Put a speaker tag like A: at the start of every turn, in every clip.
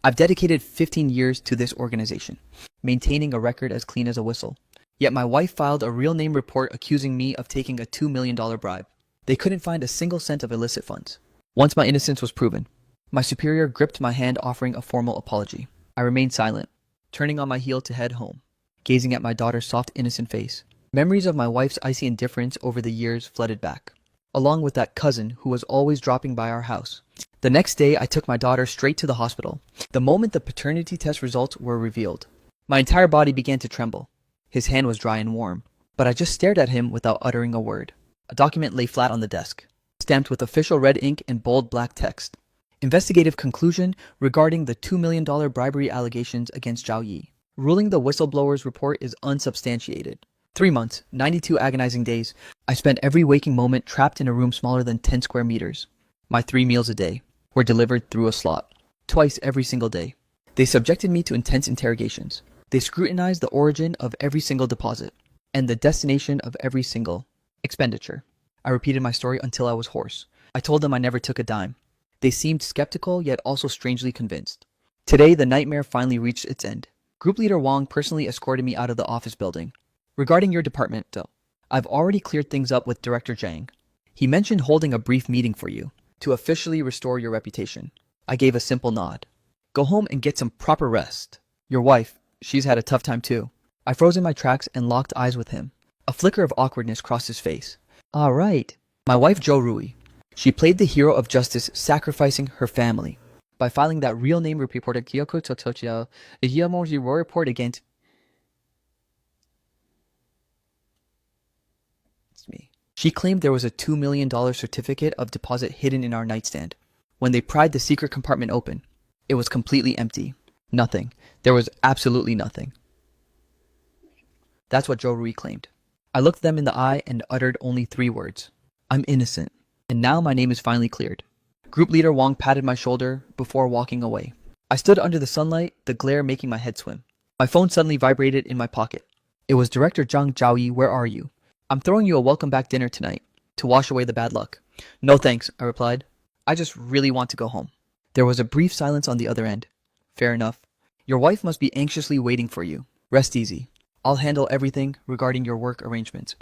A: I've dedicated 15 years to this organization, maintaining a record as clean as a whistle. Yet my wife filed a real name report accusing me of taking a $2 million bribe. They couldn't find a single cent of illicit funds. Once my innocence was proven, my superior gripped my hand offering a formal apology. I remained silent, turning on my heel to head home, gazing at my daughter's soft, innocent face. Memories of my wife's icy indifference over the years flooded back, along with that cousin who was always dropping by our house. The next day, I took my daughter straight to the hospital. The moment the paternity test results were revealed, my entire body began to tremble. His hand was dry and warm, but I just stared at him without uttering a word. A document lay flat on the desk, stamped with official red ink and bold black text. Investigative conclusion regarding the $2 million bribery allegations against Zhao Yi. Ruling the whistleblower's report is unsubstantiated. 3 months, 92 agonizing days. I spent every waking moment trapped in a room smaller than 10 square meters. My 3 meals a day were delivered through a slot, twice every single day. They subjected me to intense interrogations. They scrutinized the origin of every single deposit and the destination of every single expenditure. I repeated my story until I was hoarse. I told them I never took a dime. They seemed skeptical, yet also strangely convinced. Today, the nightmare finally reached its end. Group leader Wang personally escorted me out of the office building. Regarding your department, though, I've already cleared things up with Director Zhang. He mentioned holding a brief meeting for you to officially restore your reputation. I gave a simple nod. Go home and get some proper rest. Your wife, she's had a tough time too. I froze in my tracks and locked eyes with him. A flicker of awkwardness crossed his face. Ah, right. My wife Zhou Rui. She played the hero of justice, sacrificing her family. By filing that real name report against me. She claimed there was a $2 million certificate of deposit hidden in our nightstand. When they pried the secret compartment open, it was completely empty. Nothing. There was absolutely nothing. That's what Zhou Rui claimed. I looked them in the eye and uttered only 3 words. I'm innocent. And now my name is finally cleared. Group leader Wang patted my shoulder before walking away. I stood under the sunlight, the glare making my head swim. My phone suddenly vibrated in my pocket. It was Director Zhang. Zhao Yi, where are you? I'm throwing you a welcome back dinner tonight, to wash away the bad luck. No thanks, I replied. I just really want to go home. There was a brief silence on the other end. Fair enough. Your wife must be anxiously waiting for you. Rest easy. I'll handle everything regarding your work arrangements.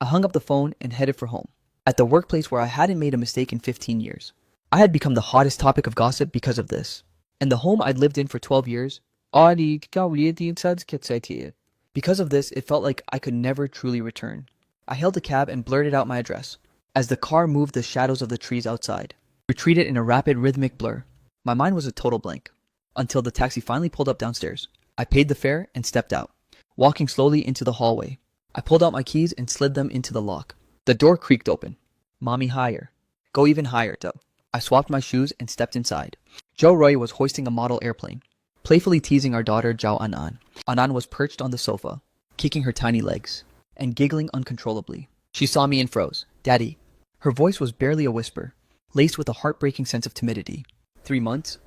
A: I hung up the phone and headed for home. At the workplace where I hadn't made a mistake in 15 years. I had become the hottest topic of gossip because of this. And the home I'd lived in for 12 years, because of this, it felt like I could never truly return. I hailed a cab and blurted out my address. As the car moved, the shadows of the trees outside retreated in a rapid rhythmic blur. My mind was a total blank. Until the taxi finally pulled up downstairs. I paid the fare and stepped out, walking slowly into the hallway. I pulled out my keys and slid them into the lock. The door creaked open. Mommy, higher. Go even higher, though. I swapped my shoes and stepped inside. Zhou Rui was hoisting a model airplane, playfully teasing our daughter Zhao Anan. Anan was perched on the sofa, kicking her tiny legs, and giggling uncontrollably. She saw me and froze. Daddy. Her voice was barely a whisper, laced with a heartbreaking sense of timidity. 3 months?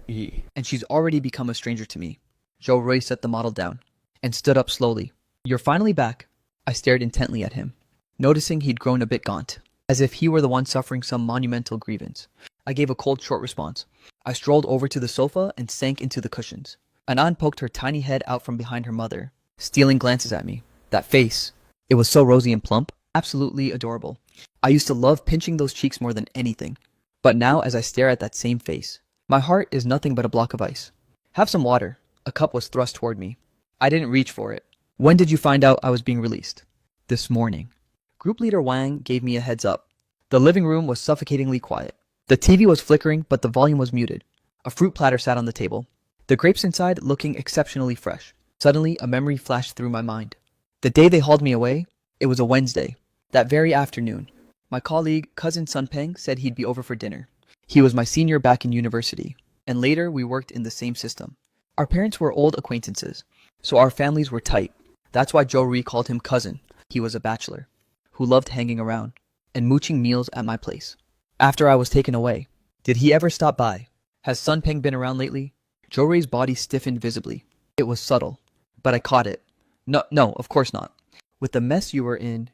A: And she's already become a stranger to me. Zhou Rui set the model down, and stood up slowly. You're finally back. I stared intently at him, noticing he'd grown a bit gaunt, as if he were the one suffering some monumental grievance. I gave a cold, short response. I strolled over to the sofa and sank into the cushions. Anan poked her tiny head out from behind her mother, stealing glances at me. That face. It was so rosy and plump, absolutely adorable. I used to love pinching those cheeks more than anything. But now, as I stare at that same face, my heart is nothing but a block of ice. Have some water. A cup was thrust toward me. I didn't reach for it. When did you find out I was being released? This morning. Group leader Wang gave me a heads up. The living room was suffocatingly quiet. The TV was flickering, but the volume was muted. A fruit platter sat on the table, the grapes inside looking exceptionally fresh. Suddenly, a memory flashed through my mind. The day they hauled me away, it was a Wednesday. That very afternoon, my colleague, cousin Sun Peng, said he'd be over for dinner. He was my senior back in university, and later we worked in the same system. Our parents were old acquaintances, so our families were tight. That's why Zhou Rui called him cousin. He was a bachelor, who loved hanging around and mooching meals at my place. After I was taken away, did he ever stop by? Has Sun Peng been around lately? Zhou Rui's body stiffened visibly. It was subtle, but I caught it. No, of course not. With the mess you were in,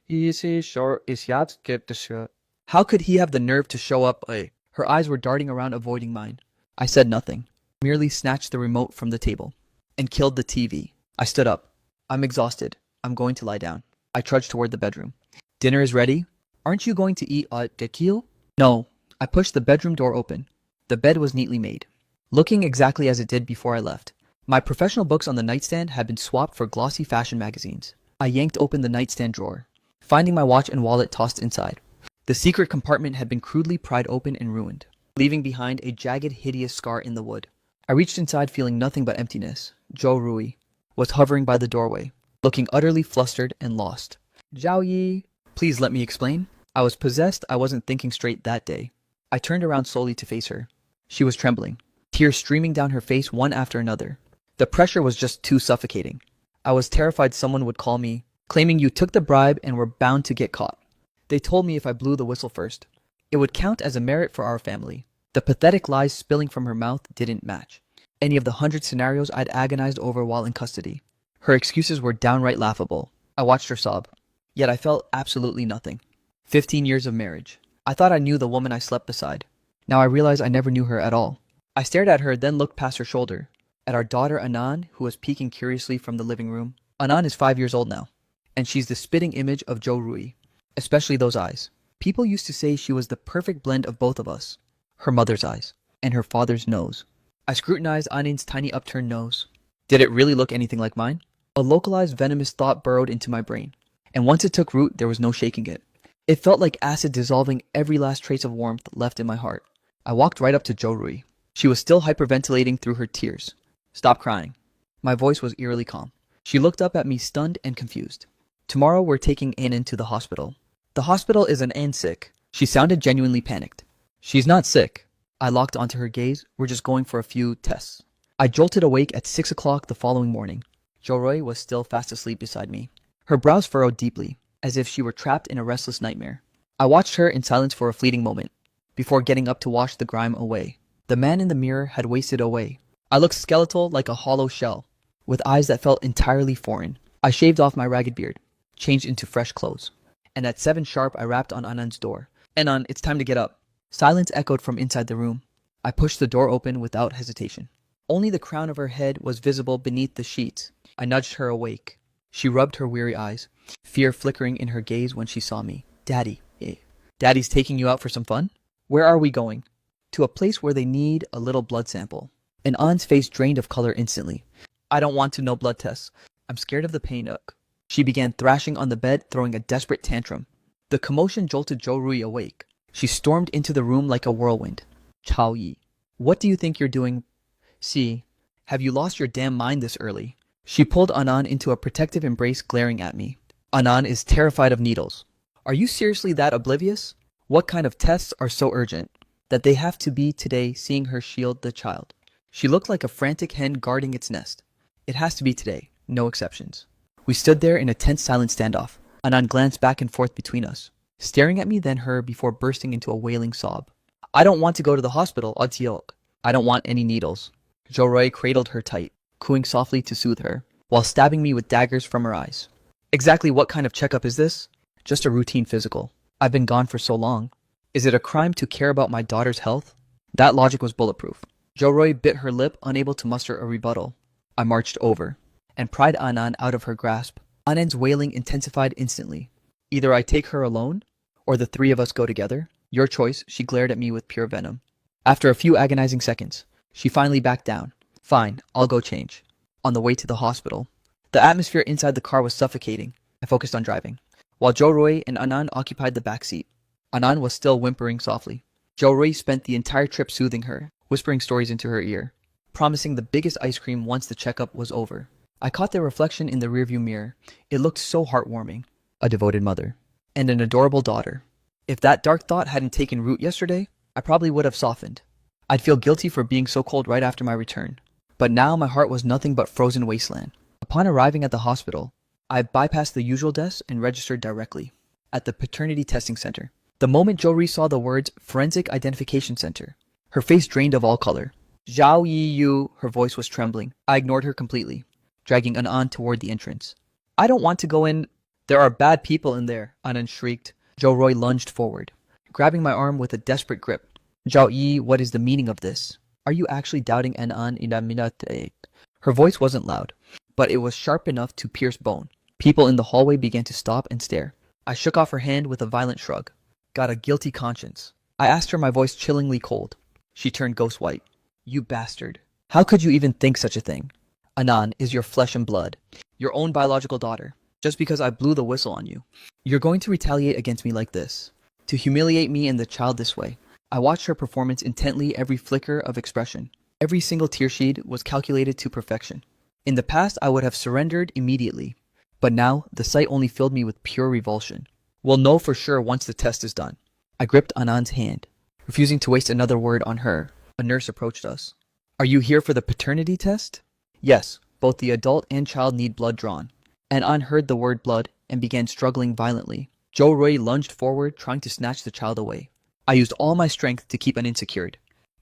A: how could he have the nerve to show up? Her eyes were darting around, avoiding mine. I said nothing. merely snatched the remote from the table and killed the TV. I stood up. I'm exhausted. I'm going to lie down. I trudged toward the bedroom. Dinner is ready. Aren't you going to eat at tequila? No. I pushed the bedroom door open. The bed was neatly made, looking exactly as it did before I left. My professional books on the nightstand had been swapped for glossy fashion magazines. I yanked open the nightstand drawer, finding my watch and wallet tossed inside. The secret compartment had been crudely pried open and ruined, leaving behind a jagged, hideous scar in the wood. I reached inside feeling nothing but emptiness. Zhou Rui was hovering by the doorway, looking utterly flustered and lost. Zhao Yi, please let me explain. I was possessed. I wasn't thinking straight that day. I turned around slowly to face her. She was trembling, tears streaming down her face one after another. The pressure was just too suffocating. I was terrified someone would call me, claiming you took the bribe and were bound to get caught. They told me if I blew the whistle first, it would count as a merit for our family. The pathetic lies spilling from her mouth didn't match any of the 100 scenarios I'd agonized over while in custody. Her excuses were downright laughable. I watched her sob, yet I felt absolutely nothing. 15 years of marriage. I thought I knew the woman I slept beside. Now I realize I never knew her at all. I stared at her, then looked past her shoulder, at our daughter Anan, who was peeking curiously from the living room. Anan is 5 years old now, and she's the spitting image of Zhou Rui, especially those eyes. People used to say she was the perfect blend of both of us. Her mother's eyes, and her father's nose. I scrutinized Anan's tiny upturned nose. Did it really look anything like mine? A localized venomous thought burrowed into my brain, and once it took root, there was no shaking it. It felt like acid dissolving every last trace of warmth left in my heart. I walked right up to Zhou Rui. She was still hyperventilating through her tears. Stop crying. My voice was eerily calm. She looked up at me stunned and confused. Tomorrow we're taking Anan to the hospital. The hospital is Anan sick. She sounded genuinely panicked. She's not sick. I locked onto her gaze. We're just going for a few tests. I jolted awake at 6 o'clock the following morning. Zhou Rui was still fast asleep beside me. Her brows furrowed deeply, as if she were trapped in a restless nightmare. I watched her in silence for a fleeting moment, before getting up to wash the grime away. The man in the mirror had wasted away. I looked skeletal like a hollow shell, with eyes that felt entirely foreign. I shaved off my ragged beard, changed into fresh clothes, and at 7 sharp I rapped on Anan's door. Anan, it's time to get up. Silence echoed from inside the room. I pushed the door open without hesitation. Only the crown of her head was visible beneath the sheets. I nudged her awake. She rubbed her weary eyes, fear flickering in her gaze when she saw me. Daddy. Daddy's taking you out for some fun? Where are we going? To a place where they need a little blood sample. And An's face drained of color instantly. I don't want to know blood tests. I'm scared of the pain. She began thrashing on the bed, throwing a desperate tantrum. The commotion jolted Zhou Rui awake. She stormed into the room like a whirlwind. Chao Yi, what do you think you're doing? See, have you lost your damn mind this early? She pulled Anan into a protective embrace, glaring at me. Anan is terrified of needles. Are you seriously that oblivious? What kind of tests are so urgent that they have to be today, seeing her shield the child? She looked like a frantic hen guarding its nest. It has to be today, no exceptions. We stood there in a tense silent standoff. Anan glanced back and forth between us, staring at me then her before bursting into a wailing sob. I don't want to go to the hospital, Atiok. I don't want any needles. Zhou Rui cradled her tight, cooing softly to soothe her, while stabbing me with daggers from her eyes. Exactly what kind of checkup is this? Just a routine physical. I've been gone for so long. Is it a crime to care about my daughter's health? That logic was bulletproof. Zhou Rui bit her lip, unable to muster a rebuttal. I marched over, and pried Anan out of her grasp. Anan's wailing intensified instantly. Either I take her alone, or the three of us go together. Your choice. She glared at me with pure venom. After a few agonizing seconds, she finally backed down. Fine, I'll go change. On the way to the hospital, the atmosphere inside the car was suffocating. I focused on driving, while Zhou Rui and Anan occupied the back seat. Anan was still whimpering softly. Zhou Rui spent the entire trip soothing her, whispering stories into her ear, promising the biggest ice cream once the checkup was over. I caught their reflection in the rearview mirror. It looked so heartwarming. A devoted mother, and an adorable daughter. If that dark thought hadn't taken root yesterday, I probably would have softened. I'd feel guilty for being so cold right after my return. But now my heart was nothing but frozen wasteland. Upon arriving at the hospital, I bypassed the usual desks and registered directly at the paternity testing center. The moment Zhou Rui saw the words Forensic Identification Center, her face drained of all color. Zhao Yi Yu, her voice was trembling. I ignored her completely, dragging Anan toward the entrance. I don't want to go in. There are bad people in there, Anan shrieked. Zhou Rui lunged forward, grabbing my arm with a desperate grip. Zhao Yi, what is the meaning of this? Are you actually doubting Anan Inaminate? Her voice wasn't loud, but it was sharp enough to pierce bone. People in the hallway began to stop and stare. I shook off her hand with a violent shrug. Got a guilty conscience. I asked her, my voice chillingly cold. She turned ghost white. You bastard. How could you even think such a thing? Anan is your flesh and blood, your own biological daughter. Just because I blew the whistle on you, you're going to retaliate against me like this, to humiliate me and the child this way. I watched her performance intently, every flicker of expression. Every single tear sheet was calculated to perfection. In the past, I would have surrendered immediately, but now the sight only filled me with pure revulsion. We'll know for sure once the test is done. I gripped Anan's hand, refusing to waste another word on her. A nurse approached us. Are you here for the paternity test? Yes, both the adult and child need blood drawn. Anan heard the word blood and began struggling violently. Joe Roy lunged forward, trying to snatch the child away. I used all my strength to keep Anan secured.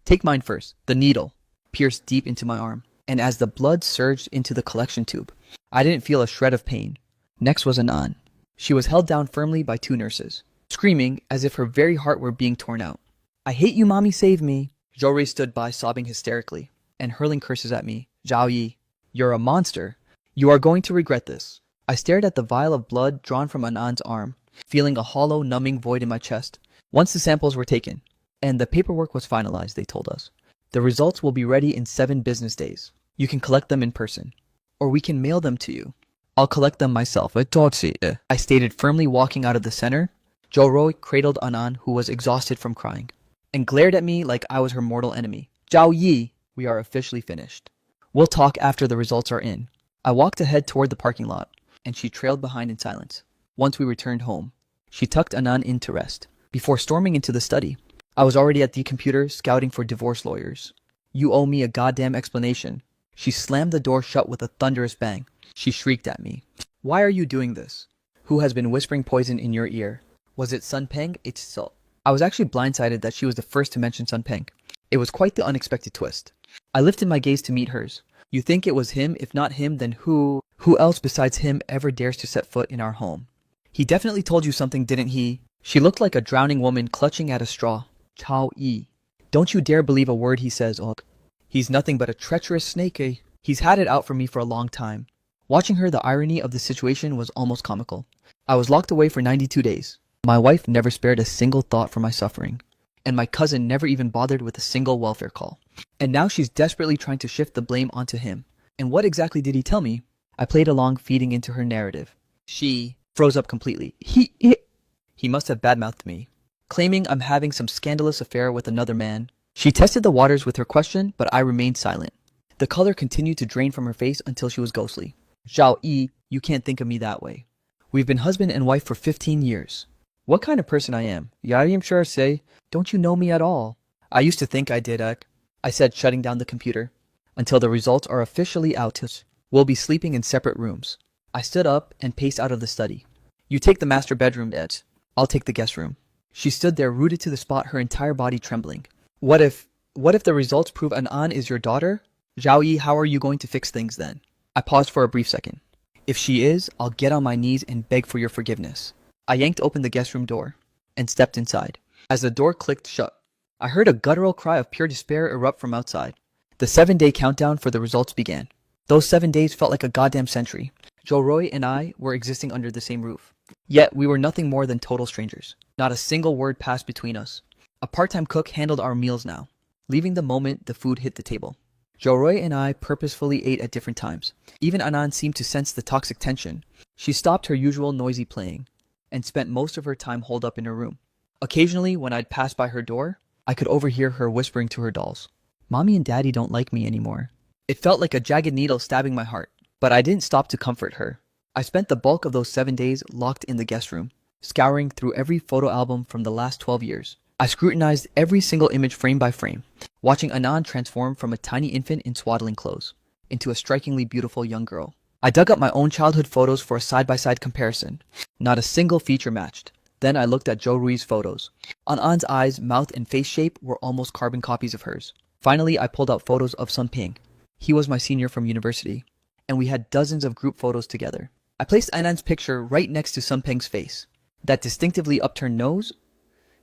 A: Take mine first. The needle pierced deep into my arm, and as the blood surged into the collection tube, I didn't feel a shred of pain. Next was Anan. She was held down firmly by two nurses, screaming as if her very heart were being torn out. I hate you, mommy, save me. Joe Roy stood by, sobbing hysterically, and hurling curses at me. Zhao Yi, you're a monster. You are going to regret this. I stared at the vial of blood drawn from Anan's arm, feeling a hollow, numbing void in my chest. Once the samples were taken, and the paperwork was finalized, they told us, the results will be ready in 7 business days. You can collect them in person, or we can mail them to you. I'll collect them myself. I stated firmly, walking out of the center. Joe Roy cradled Anan, who was exhausted from crying, and glared at me like I was her mortal enemy. Zhao Yi, we are officially finished. We'll talk after the results are in. I walked ahead toward the parking lot, and she trailed behind in silence. Once we returned home, she tucked Anan in to rest, before storming into the study. I was already at the computer, scouting for divorce lawyers. You owe me a goddamn explanation. She slammed the door shut with a thunderous bang. She shrieked at me. Why are you doing this? Who has been whispering poison in your ear? Was it Sun Peng? It's so. I was actually blindsided that she was the first to mention Sun Peng. It was quite the unexpected twist. I lifted my gaze to meet hers. You think it was him? If not him, then who? Who else besides him ever dares to set foot in our home? He definitely told you something, didn't he? She looked like a drowning woman clutching at a straw. Chao Yi. Don't you dare believe a word he says, Og. He's nothing but a treacherous snake, eh? He's had it out for me for a long time. Watching her, the irony of the situation was almost comical. I was locked away for 92 days. My wife never spared a single thought for my suffering, and my cousin never even bothered with a single welfare call. And now she's desperately trying to shift the blame onto him. And what exactly did he tell me? I played along, feeding into her narrative. She froze up completely. He must have badmouthed me, claiming I'm having some scandalous affair with another man. She tested the waters with her question, but I remained silent. The color continued to drain from her face until she was ghostly. Zhao Yi, you can't think of me that way. We've been husband and wife for 15 years. What kind of person I am? Yarim sure say, don't you know me at all? I used to think I did, I said, shutting down the computer. Until the results are officially out, we'll be sleeping in separate rooms. I stood up and paced out of the study. You take the master bedroom, Ed. I'll take the guest room. She stood there, rooted to the spot, her entire body trembling. What if the results prove Anan is your daughter? Zhao Yi, how are you going to fix things then? I paused for a brief second. If she is, I'll get on my knees and beg for your forgiveness. I yanked open the guest room door and stepped inside. As the door clicked shut, I heard a guttural cry of pure despair erupt from outside. The 7-day countdown for the results began. Those 7 days felt like a goddamn century. Joe Roy and I were existing under the same roof. Yet we were nothing more than total strangers. Not a single word passed between us. A part-time cook handled our meals now, leaving the moment the food hit the table. Joe Roy and I purposefully ate at different times. Even Anan seemed to sense the toxic tension. She stopped her usual noisy playing and spent most of her time holed up in her room. Occasionally, when I'd pass by her door, I could overhear her whispering to her dolls. Mommy and Daddy don't like me anymore. It felt like a jagged needle stabbing my heart, but I didn't stop to comfort her. I spent the bulk of those 7 days locked in the guest room, scouring through every photo album from the last 12 years. I scrutinized every single image frame by frame, watching Anan transform from a tiny infant in swaddling clothes into a strikingly beautiful young girl. I dug up my own childhood photos for a side-by-side comparison. Not a single feature matched. Then I looked at Joe Rui's photos. Anan's eyes, mouth, and face shape were almost carbon copies of hers. Finally, I pulled out photos of Sun Ping. He was my senior from university, and we had dozens of group photos together. I placed Anan's picture right next to Sun Peng's face. That distinctively upturned nose,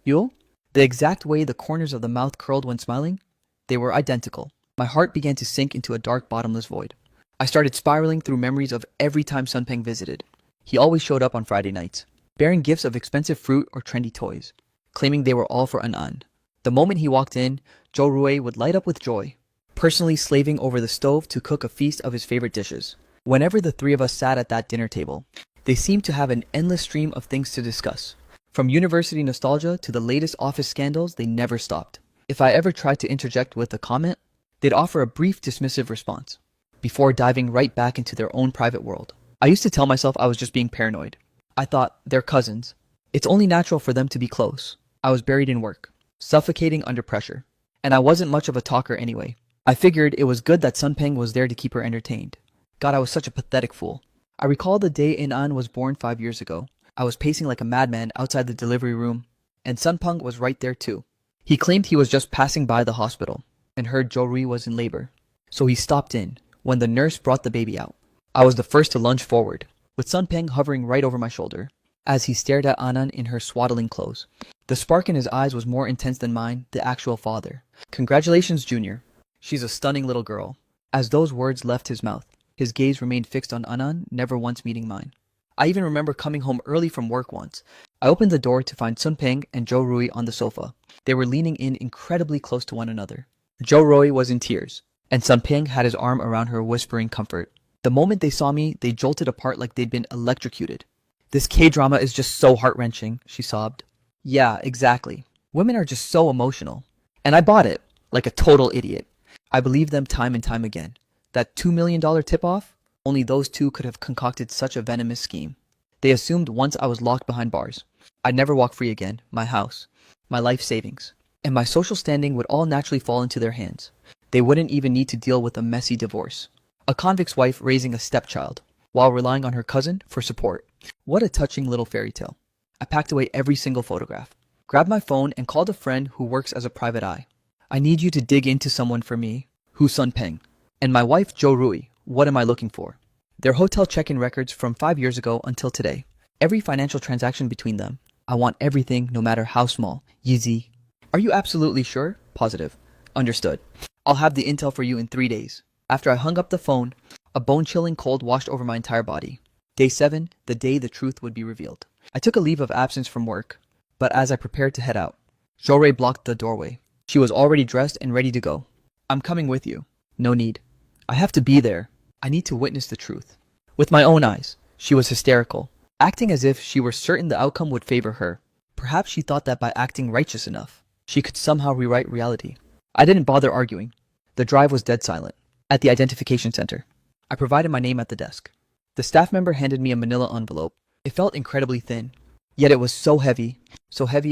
A: the exact way the corners of the mouth curled when smiling, They were identical. My heart began to sink into a dark, bottomless void. I started spiraling through memories of every time Sunpeng visited. He always showed up on Friday nights, bearing gifts of expensive fruit or trendy toys, claiming they were all for An. The moment he walked in, Jo Rui would light up with joy, personally slaving over the stove to cook a feast of his favorite dishes. Whenever the three of us sat at that dinner table, they seemed to have an endless stream of things to discuss. From university nostalgia to the latest office scandals, they never stopped. If I ever tried to interject with a comment, they'd offer a brief dismissive response, before diving right back into their own private world. I used to tell myself I was just being paranoid. I thought, they're cousins. It's only natural for them to be close. I was buried in work, suffocating under pressure. And I wasn't much of a talker anyway. I figured it was good that Sunpeng was there to keep her entertained. God, I was such a pathetic fool. I recall the day In-an was born 5 years ago. I was pacing like a madman outside the delivery room, and Sunpeng was right there too. He claimed he was just passing by the hospital, and heard Jo Rui was in labor. So he stopped in, when the nurse brought the baby out. I was the first to lunge forward, with Sunpeng hovering right over my shoulder, as he stared at An in her swaddling clothes. The spark in his eyes was more intense than mine, the actual father. Congratulations, Junior. She's a stunning little girl. As those words left his mouth, his gaze remained fixed on An, never once meeting mine. I even remember coming home early from work once. I opened the door to find Sunpeng and Jo Rui on the sofa. They were leaning in incredibly close to one another. Jo Rui was in tears, and Sunpeng had his arm around her, whispering comfort. The moment they saw me, they jolted apart like they'd been electrocuted. This K-drama is just so heart-wrenching, she sobbed. Yeah, exactly. Women are just so emotional. And I bought it, like a total idiot. I believed them time and time again. That $2 million tip-off? Only those two could have concocted such a venomous scheme. They assumed once I was locked behind bars, I'd never walk free again, my house, my life savings, and my social standing would all naturally fall into their hands. They wouldn't even need to deal with a messy divorce. A convict's wife raising a stepchild, while relying on her cousin for support. What a touching little fairy tale. I packed away every single photograph, grabbed my phone, and called a friend who works as a private eye. I need you to dig into someone for me. Who's Sunpeng? And my wife, Jo Rui. What am I looking for? Their hotel check-in records from 5 years ago until today. Every financial transaction between them. I want everything, no matter how small. Yeezy. Are you absolutely sure? Positive. Understood. I'll have the intel for you in 3 days. After I hung up the phone, a bone-chilling cold washed over my entire body. Day 7, the day the truth would be revealed. I took a leave of absence from work, but as I prepared to head out, Jo Rui blocked the doorway. She was already dressed and ready to go. I'm coming with you. No need. I have to be there. I need to witness the truth. With my own eyes, she was hysterical, acting as if she were certain the outcome would favor her. Perhaps she thought that by acting righteous enough, she could somehow rewrite reality. I didn't bother arguing. The drive was dead silent. At the identification center, I provided my name at the desk. The staff member handed me a manila envelope. It felt incredibly thin, yet it was so heavy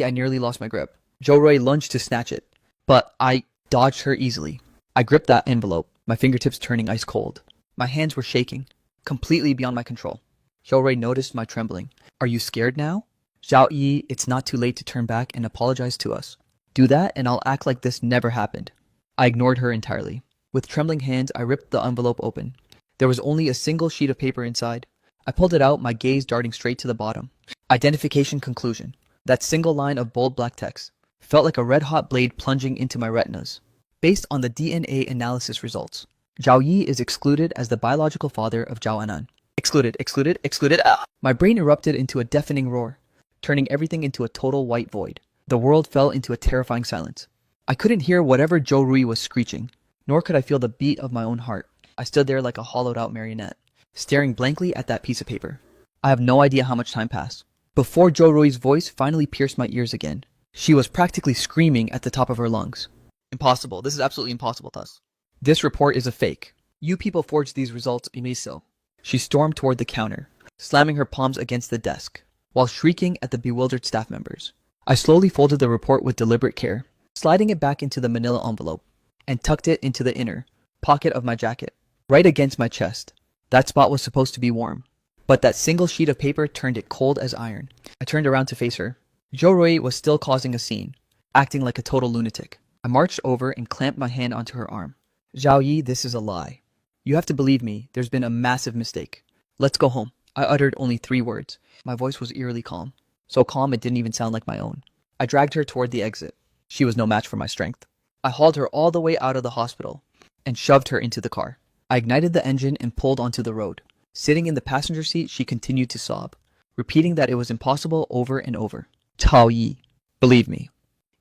A: I nearly lost my grip. Jo Rui lunged to snatch it, but I dodged her easily. I gripped that envelope, my fingertips turning ice cold. My hands were shaking, completely beyond my control. Jo Rui noticed my trembling. Are you scared now? Zhao Yi, it's not too late to turn back and apologize to us. Do that and I'll act like this never happened. I ignored her entirely. With trembling hands, I ripped the envelope open. There was only a single sheet of paper inside. I pulled it out, my gaze darting straight to the bottom. Identification conclusion. That single line of bold black text felt like a red-hot blade plunging into my retinas. Based on the DNA analysis results, Zhao Yi is excluded as the biological father of Zhao Anan. Excluded, excluded, excluded. Ah! My brain erupted into a deafening roar, turning everything into a total white void. The world fell into a terrifying silence. I couldn't hear whatever Jo Rui was screeching, nor could I feel the beat of my own heart. I stood there like a hollowed-out marionette, staring blankly at that piece of paper. I have no idea how much time passed before Jo Rui's voice finally pierced my ears again. She was practically screaming at the top of her lungs. Impossible. This is absolutely impossible, Thus. This report is a fake. You people forged these results, Imiso. She stormed toward the counter, slamming her palms against the desk, while shrieking at the bewildered staff members. I slowly folded the report with deliberate care, sliding it back into the manila envelope, and tucked it into the inner pocket of my jacket, right against my chest. That spot was supposed to be warm, but that single sheet of paper turned it cold as iron. I turned around to face her. Jo Rui was still causing a scene, acting like a total lunatic. I marched over and clamped my hand onto her arm. Zhao Yi, this is a lie. You have to believe me, there's been a massive mistake. Let's go home. I uttered only 3 words. My voice was eerily calm. So calm it didn't even sound like my own. I dragged her toward the exit. She was no match for my strength. I hauled her all the way out of the hospital and shoved her into the car. I ignited the engine and pulled onto the road. Sitting in the passenger seat, she continued to sob, repeating that it was impossible over and over. Chao Yi, believe me,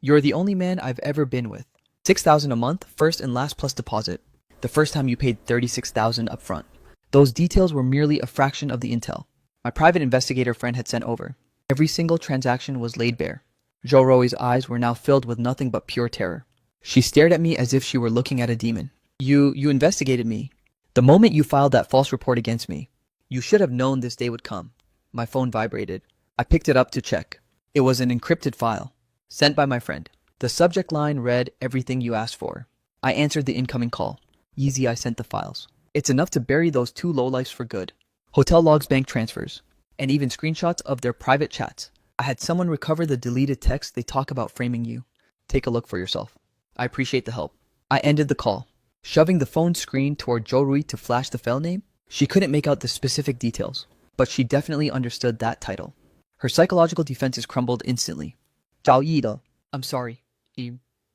A: you're the only man I've ever been with. 6,000 a month, first and last plus deposit. The first time you paid 36,000 up front. Those details were merely a fraction of the intel my private investigator friend had sent over. Every single transaction was laid bare. Zhou Rui's eyes were now filled with nothing but pure terror. She stared at me as if she were looking at a demon. You investigated me. The moment you filed that false report against me, you should have known this day would come. My phone vibrated. I picked it up to check. It was an encrypted file, sent by my friend. The subject line read, "Everything you asked for." I answered the incoming call. Easy, I sent the files. It's enough to bury those two lowlifes for good. Hotel logs, bank transfers, and even screenshots of their private chats. I had someone recover the deleted text they talk about framing you. Take a look for yourself. I appreciate the help. I ended the call, shoving the phone screen toward Zhou Rui to flash the file name. She couldn't make out the specific details, but she definitely understood that title. Her psychological defenses crumbled instantly. 找意的. I'm sorry.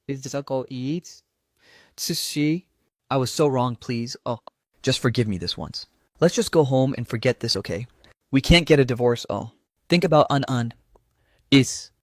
A: Is this uncle eats? She? I was so wrong, please. Oh, just forgive me this once. Let's just go home and forget this, okay? We can't get a divorce. Oh, think about An.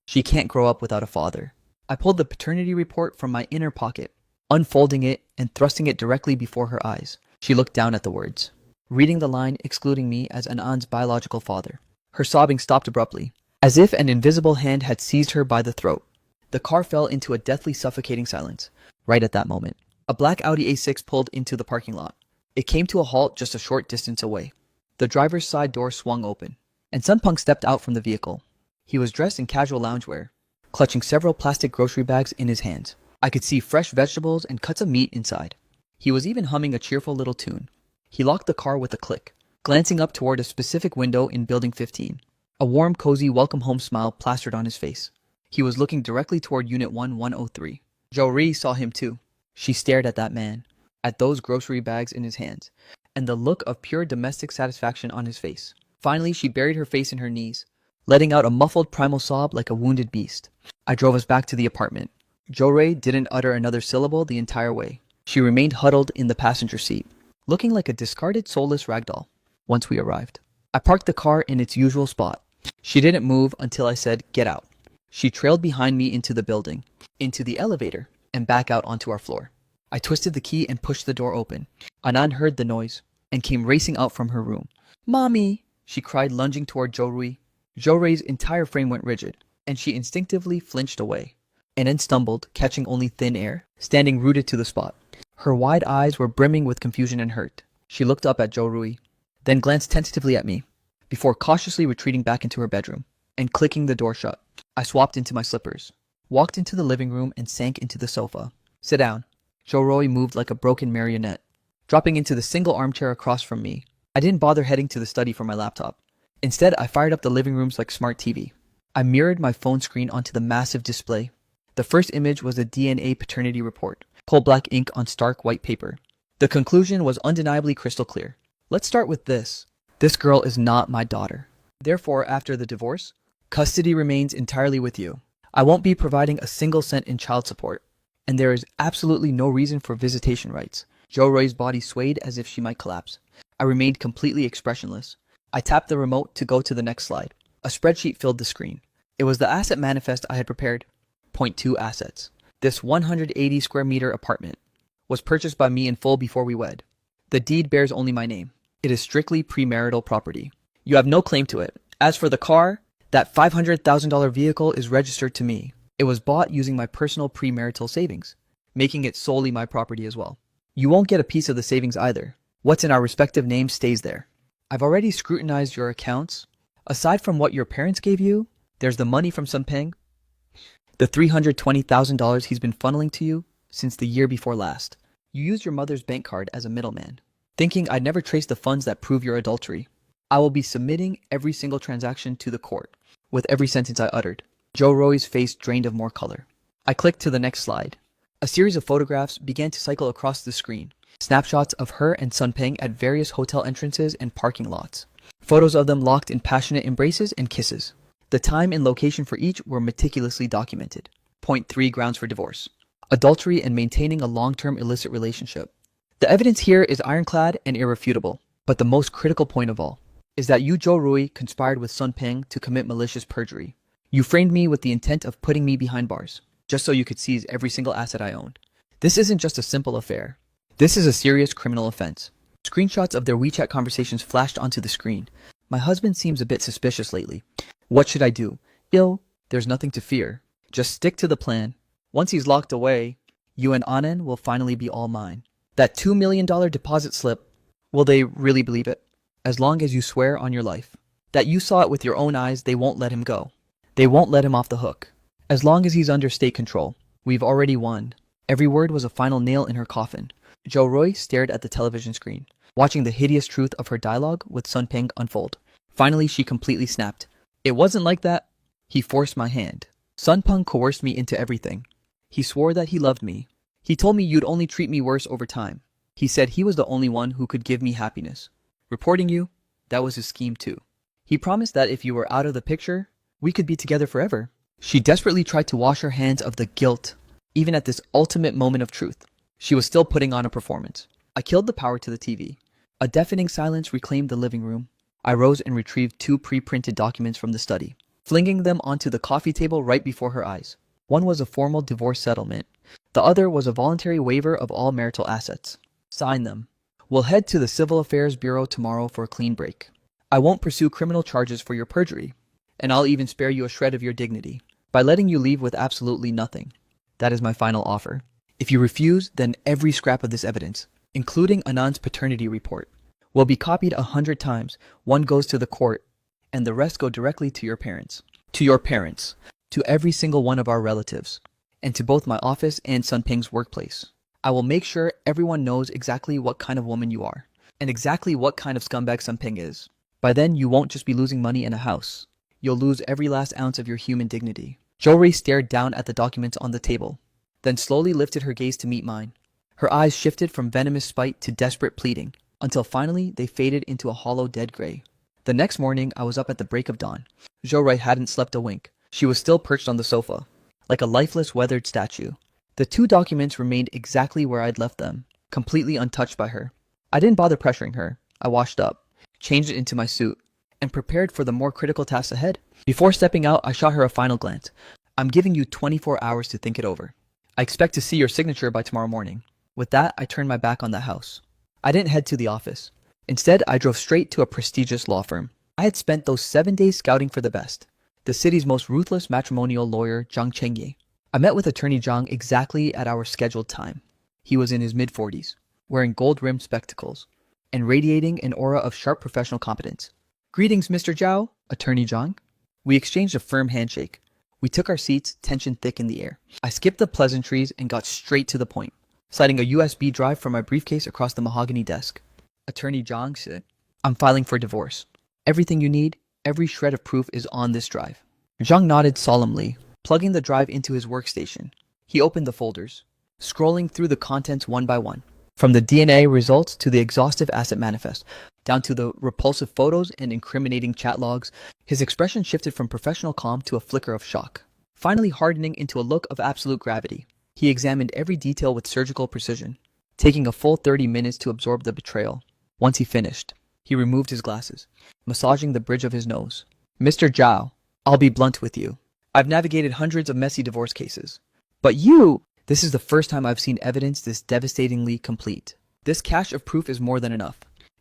A: She can't grow up without a father. I pulled the paternity report from my inner pocket, unfolding it and thrusting it directly before her eyes. She looked down at the words, reading the line excluding me as An's biological father. Her sobbing stopped abruptly, as if an invisible hand had seized her by the throat. The car fell into a deathly suffocating silence. Right at that moment, a black Audi A6 pulled into the parking lot. It came to a halt just a short distance away. The driver's side door swung open, and Sunpunk stepped out from the vehicle. He was dressed in casual loungewear, clutching several plastic grocery bags in his hands. I could see fresh vegetables and cuts of meat inside. He was even humming a cheerful little tune. He locked the car with a click, glancing up toward a specific window in Building 15. A warm, cozy welcome home smile plastered on his face. He was looking directly toward Unit 1103. Zhou Rui saw him too. She stared at that man, at those grocery bags in his hands, and the look of pure domestic satisfaction on his face. Finally, she buried her face in her knees, letting out a muffled primal sob like a wounded beast. I drove us back to the apartment. Zhou Rui didn't utter another syllable the entire way. She remained huddled in the passenger seat, looking like a discarded soulless ragdoll. Once we arrived, I parked the car in its usual spot. She didn't move until I said, "Get out." She trailed behind me into the building, into the elevator, and back out onto our floor. I twisted the key and pushed the door open. Anan heard the noise and came racing out from her room. "Mommy!" she cried, lunging toward Zhou Rui. Zhou Rui's entire frame went rigid, and she instinctively flinched away, and then stumbled, catching only thin air, standing rooted to the spot. Her wide eyes were brimming with confusion and hurt. She looked up at Zhou Rui, then glanced tentatively at me, before cautiously retreating back into her bedroom and clicking the door shut. I swapped into my slippers, walked into the living room, and sank into the sofa. "Sit down." Zhou Rui moved like a broken marionette, dropping into the single armchair across from me. I didn't bother heading to the study for my laptop. Instead, I fired up the living room's like smart TV. I mirrored my phone screen onto the massive display. The first image was a DNA paternity report, coal black ink on stark white paper. The conclusion was undeniably crystal clear. Let's start with this. This girl is not my daughter. Therefore, after the divorce, custody remains entirely with you. I won't be providing a single cent in child support, and there is absolutely no reason for visitation rights. Zhou Rui's body swayed as if she might collapse. I remained completely expressionless. I tapped the remote to go to the next slide. A spreadsheet filled the screen. It was the asset manifest I had prepared. Point 2 assets. This 180 square meter apartment was purchased by me in full before we wed. The deed bears only my name. It is strictly premarital property. You have no claim to it. As for the car, that $500,000 vehicle is registered to me. It was bought using my personal premarital savings, making it solely my property as well. You won't get a piece of the savings either. What's in our respective names stays there. I've already scrutinized your accounts. Aside from what your parents gave you, there's the money from Sunpeng, the $320,000 he's been funneling to you since the year before last. You used your mother's bank card as a middleman, thinking I'd never trace the funds that prove your adultery. I will be submitting every single transaction to the court, with every sentence I uttered. Zhou Rui's face drained of more color. I clicked to the next slide. A series of photographs began to cycle across the screen. Snapshots of her and Sunpeng at various hotel entrances and parking lots. Photos of them locked in passionate embraces and kisses. The time and location for each were meticulously documented. Point 3 grounds for divorce. adultery, and maintaining a long-term illicit relationship. The evidence here is ironclad and irrefutable, but the most critical point of all is that you, Joe Rui, conspired with Sun Peng to commit malicious perjury. You framed me with the intent of putting me behind bars, just so you could seize every single asset I owned. This isn't just a simple affair. This is a serious criminal offense. Screenshots of their WeChat conversations flashed onto the screen. My husband seems a bit suspicious lately. What should I do? There's nothing to fear. Just stick to the plan. Once he's locked away, you and Anand will finally be all mine. That $2 million deposit slip, will they really believe it? As long as you swear on your life that you saw it with your own eyes, they won't let him go. They won't let him off the hook. As long as he's under state control, we've already won. Every word was a final nail in her coffin. Joe Roy stared at the television screen, watching the hideous truth of her dialogue with Sun Peng unfold. Finally, she completely snapped. It wasn't like that. He forced my hand. Sun Peng coerced me into everything. He swore that he loved me. He told me you'd only treat me worse over time. He said he was the only one who could give me happiness. Reporting you, that was his scheme too. He promised that if you were out of the picture, we could be together forever. She desperately tried to wash her hands of the guilt. Even at this ultimate moment of truth, she was still putting on a performance. I killed the power to the TV. A deafening silence reclaimed the living room. I rose and retrieved 2 pre-printed documents from the study, flinging them onto the coffee table right before her eyes. One was a formal divorce settlement. The other was a voluntary waiver of all marital assets. Sign them. We'll head to the Civil Affairs Bureau tomorrow for a clean break. I won't pursue criminal charges for your perjury, and I'll even spare you a shred of your dignity by letting you leave with absolutely nothing. That is my final offer. If you refuse, then every scrap of this evidence, including Anand's paternity report, will be copied 100 times. One goes to the court, and the rest go directly to your parents. To your parents. To every single one of our relatives. And to both my office and Sun Peng's workplace. I will make sure everyone knows exactly what kind of woman you are, and exactly what kind of scumbag Sun Peng is. By then, you won't just be losing money and a house. You'll lose every last ounce of your human dignity. Jory stared down at the documents on the table, then slowly lifted her gaze to meet mine. Her eyes shifted from venomous spite to desperate pleading, until finally they faded into a hollow dead gray. The next morning, I was up at the break of dawn. Jory hadn't slept a wink. She was still perched on the sofa, like a lifeless, weathered statue. The 2 documents remained exactly where I'd left them, completely untouched by her. I didn't bother pressuring her. I washed up, changed it into my suit, and prepared for the more critical tasks ahead. Before stepping out, I shot her a final glance. I'm giving you 24 hours to think it over. I expect to see your signature by tomorrow morning. With that, I turned my back on the house. I didn't head to the office. Instead, I drove straight to a prestigious law firm. I had spent those 7 days scouting for the best, the city's most ruthless matrimonial lawyer, Zhang Chengye. I met with attorney Zhang exactly at our scheduled time. He was in his mid-40s, wearing gold-rimmed spectacles, and radiating an aura of sharp professional competence. Greetings, Mr. Zhao, attorney Zhang. We exchanged a firm handshake. We took our seats, tension thick in the air. I skipped the pleasantries and got straight to the point, sliding a USB drive from my briefcase across the mahogany desk. Attorney Zhang said, I'm filing for divorce. Everything you need, every shred of proof is on this drive. Zhang nodded solemnly, plugging the drive into his workstation. He opened the folders, scrolling through the contents one by one. From the DNA results to the exhaustive asset manifest, down to the repulsive photos and incriminating chat logs, his expression shifted from professional calm to a flicker of shock, finally hardening into a look of absolute gravity. He examined every detail with surgical precision, taking a full 30 minutes to absorb the betrayal. Once he finished, he removed his glasses, massaging the bridge of his nose. Mr. Zhao, I'll be blunt with you. I've navigated hundreds of messy divorce cases. But this is the first time I've seen evidence this devastatingly complete. This cache of proof is more than enough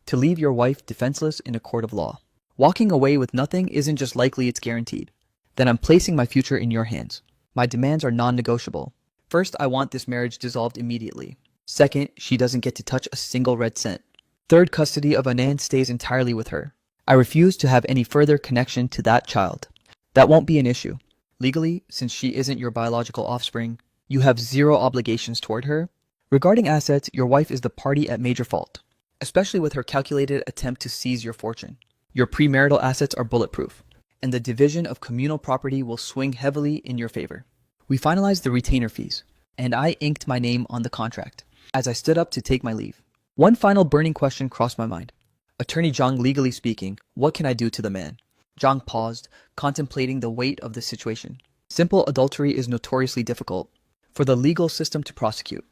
A: to leave your wife defenseless in a court of law. Walking away with nothing isn't just likely, it's guaranteed. Then I'm placing my future in your hands. My demands are non-negotiable. First, I want this marriage dissolved immediately. Second, she doesn't get to touch a single red cent. Third, custody of Anand stays entirely with her. I refuse to have any further connection to that child. That won't be an issue. Legally, since she isn't your biological offspring, you have zero obligations toward her. Regarding assets, your wife is the party at major fault, especially with her calculated attempt to seize your fortune. Your premarital assets are bulletproof, and the division of communal property will swing heavily in your favor. We finalized the retainer fees, and I inked my name on the contract. As I stood up to take my leave, one final burning question crossed my mind. Attorney Zhang, legally speaking, what can I do to the man? Zhang paused, contemplating the weight of the situation. Simple adultery is notoriously difficult. for the legal system to prosecute.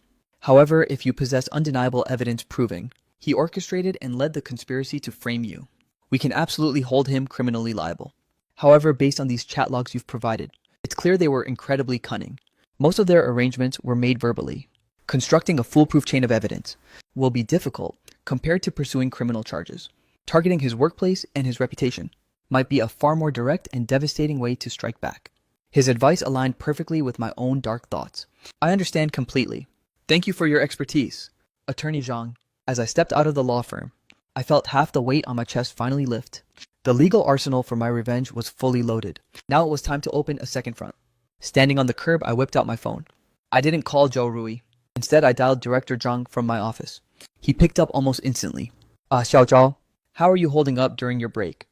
A: However, if you possess undeniable evidence proving he orchestrated and led the conspiracy to frame you, we can absolutely hold him criminally liable. However, based on these chat logs you've provided, it's clear they were incredibly cunning. Most of their arrangements were made verbally. Constructing a foolproof chain of evidence will be difficult compared to pursuing criminal charges. Targeting his workplace and his reputation might be a far more direct and devastating way to strike back. His advice aligned perfectly with my own dark thoughts. I understand completely. Thank you for your expertise, Attorney Zhang. As I stepped out of the law firm, I felt half the weight on my chest finally lift. The legal arsenal for my revenge was fully loaded. Now it was time to open a second front. Standing on the curb, I whipped out my phone. I didn't call Zhou Rui. Instead, I dialed Director Zhang from my office. He picked up almost instantly. Xiao Zhao, how are you holding up during your break?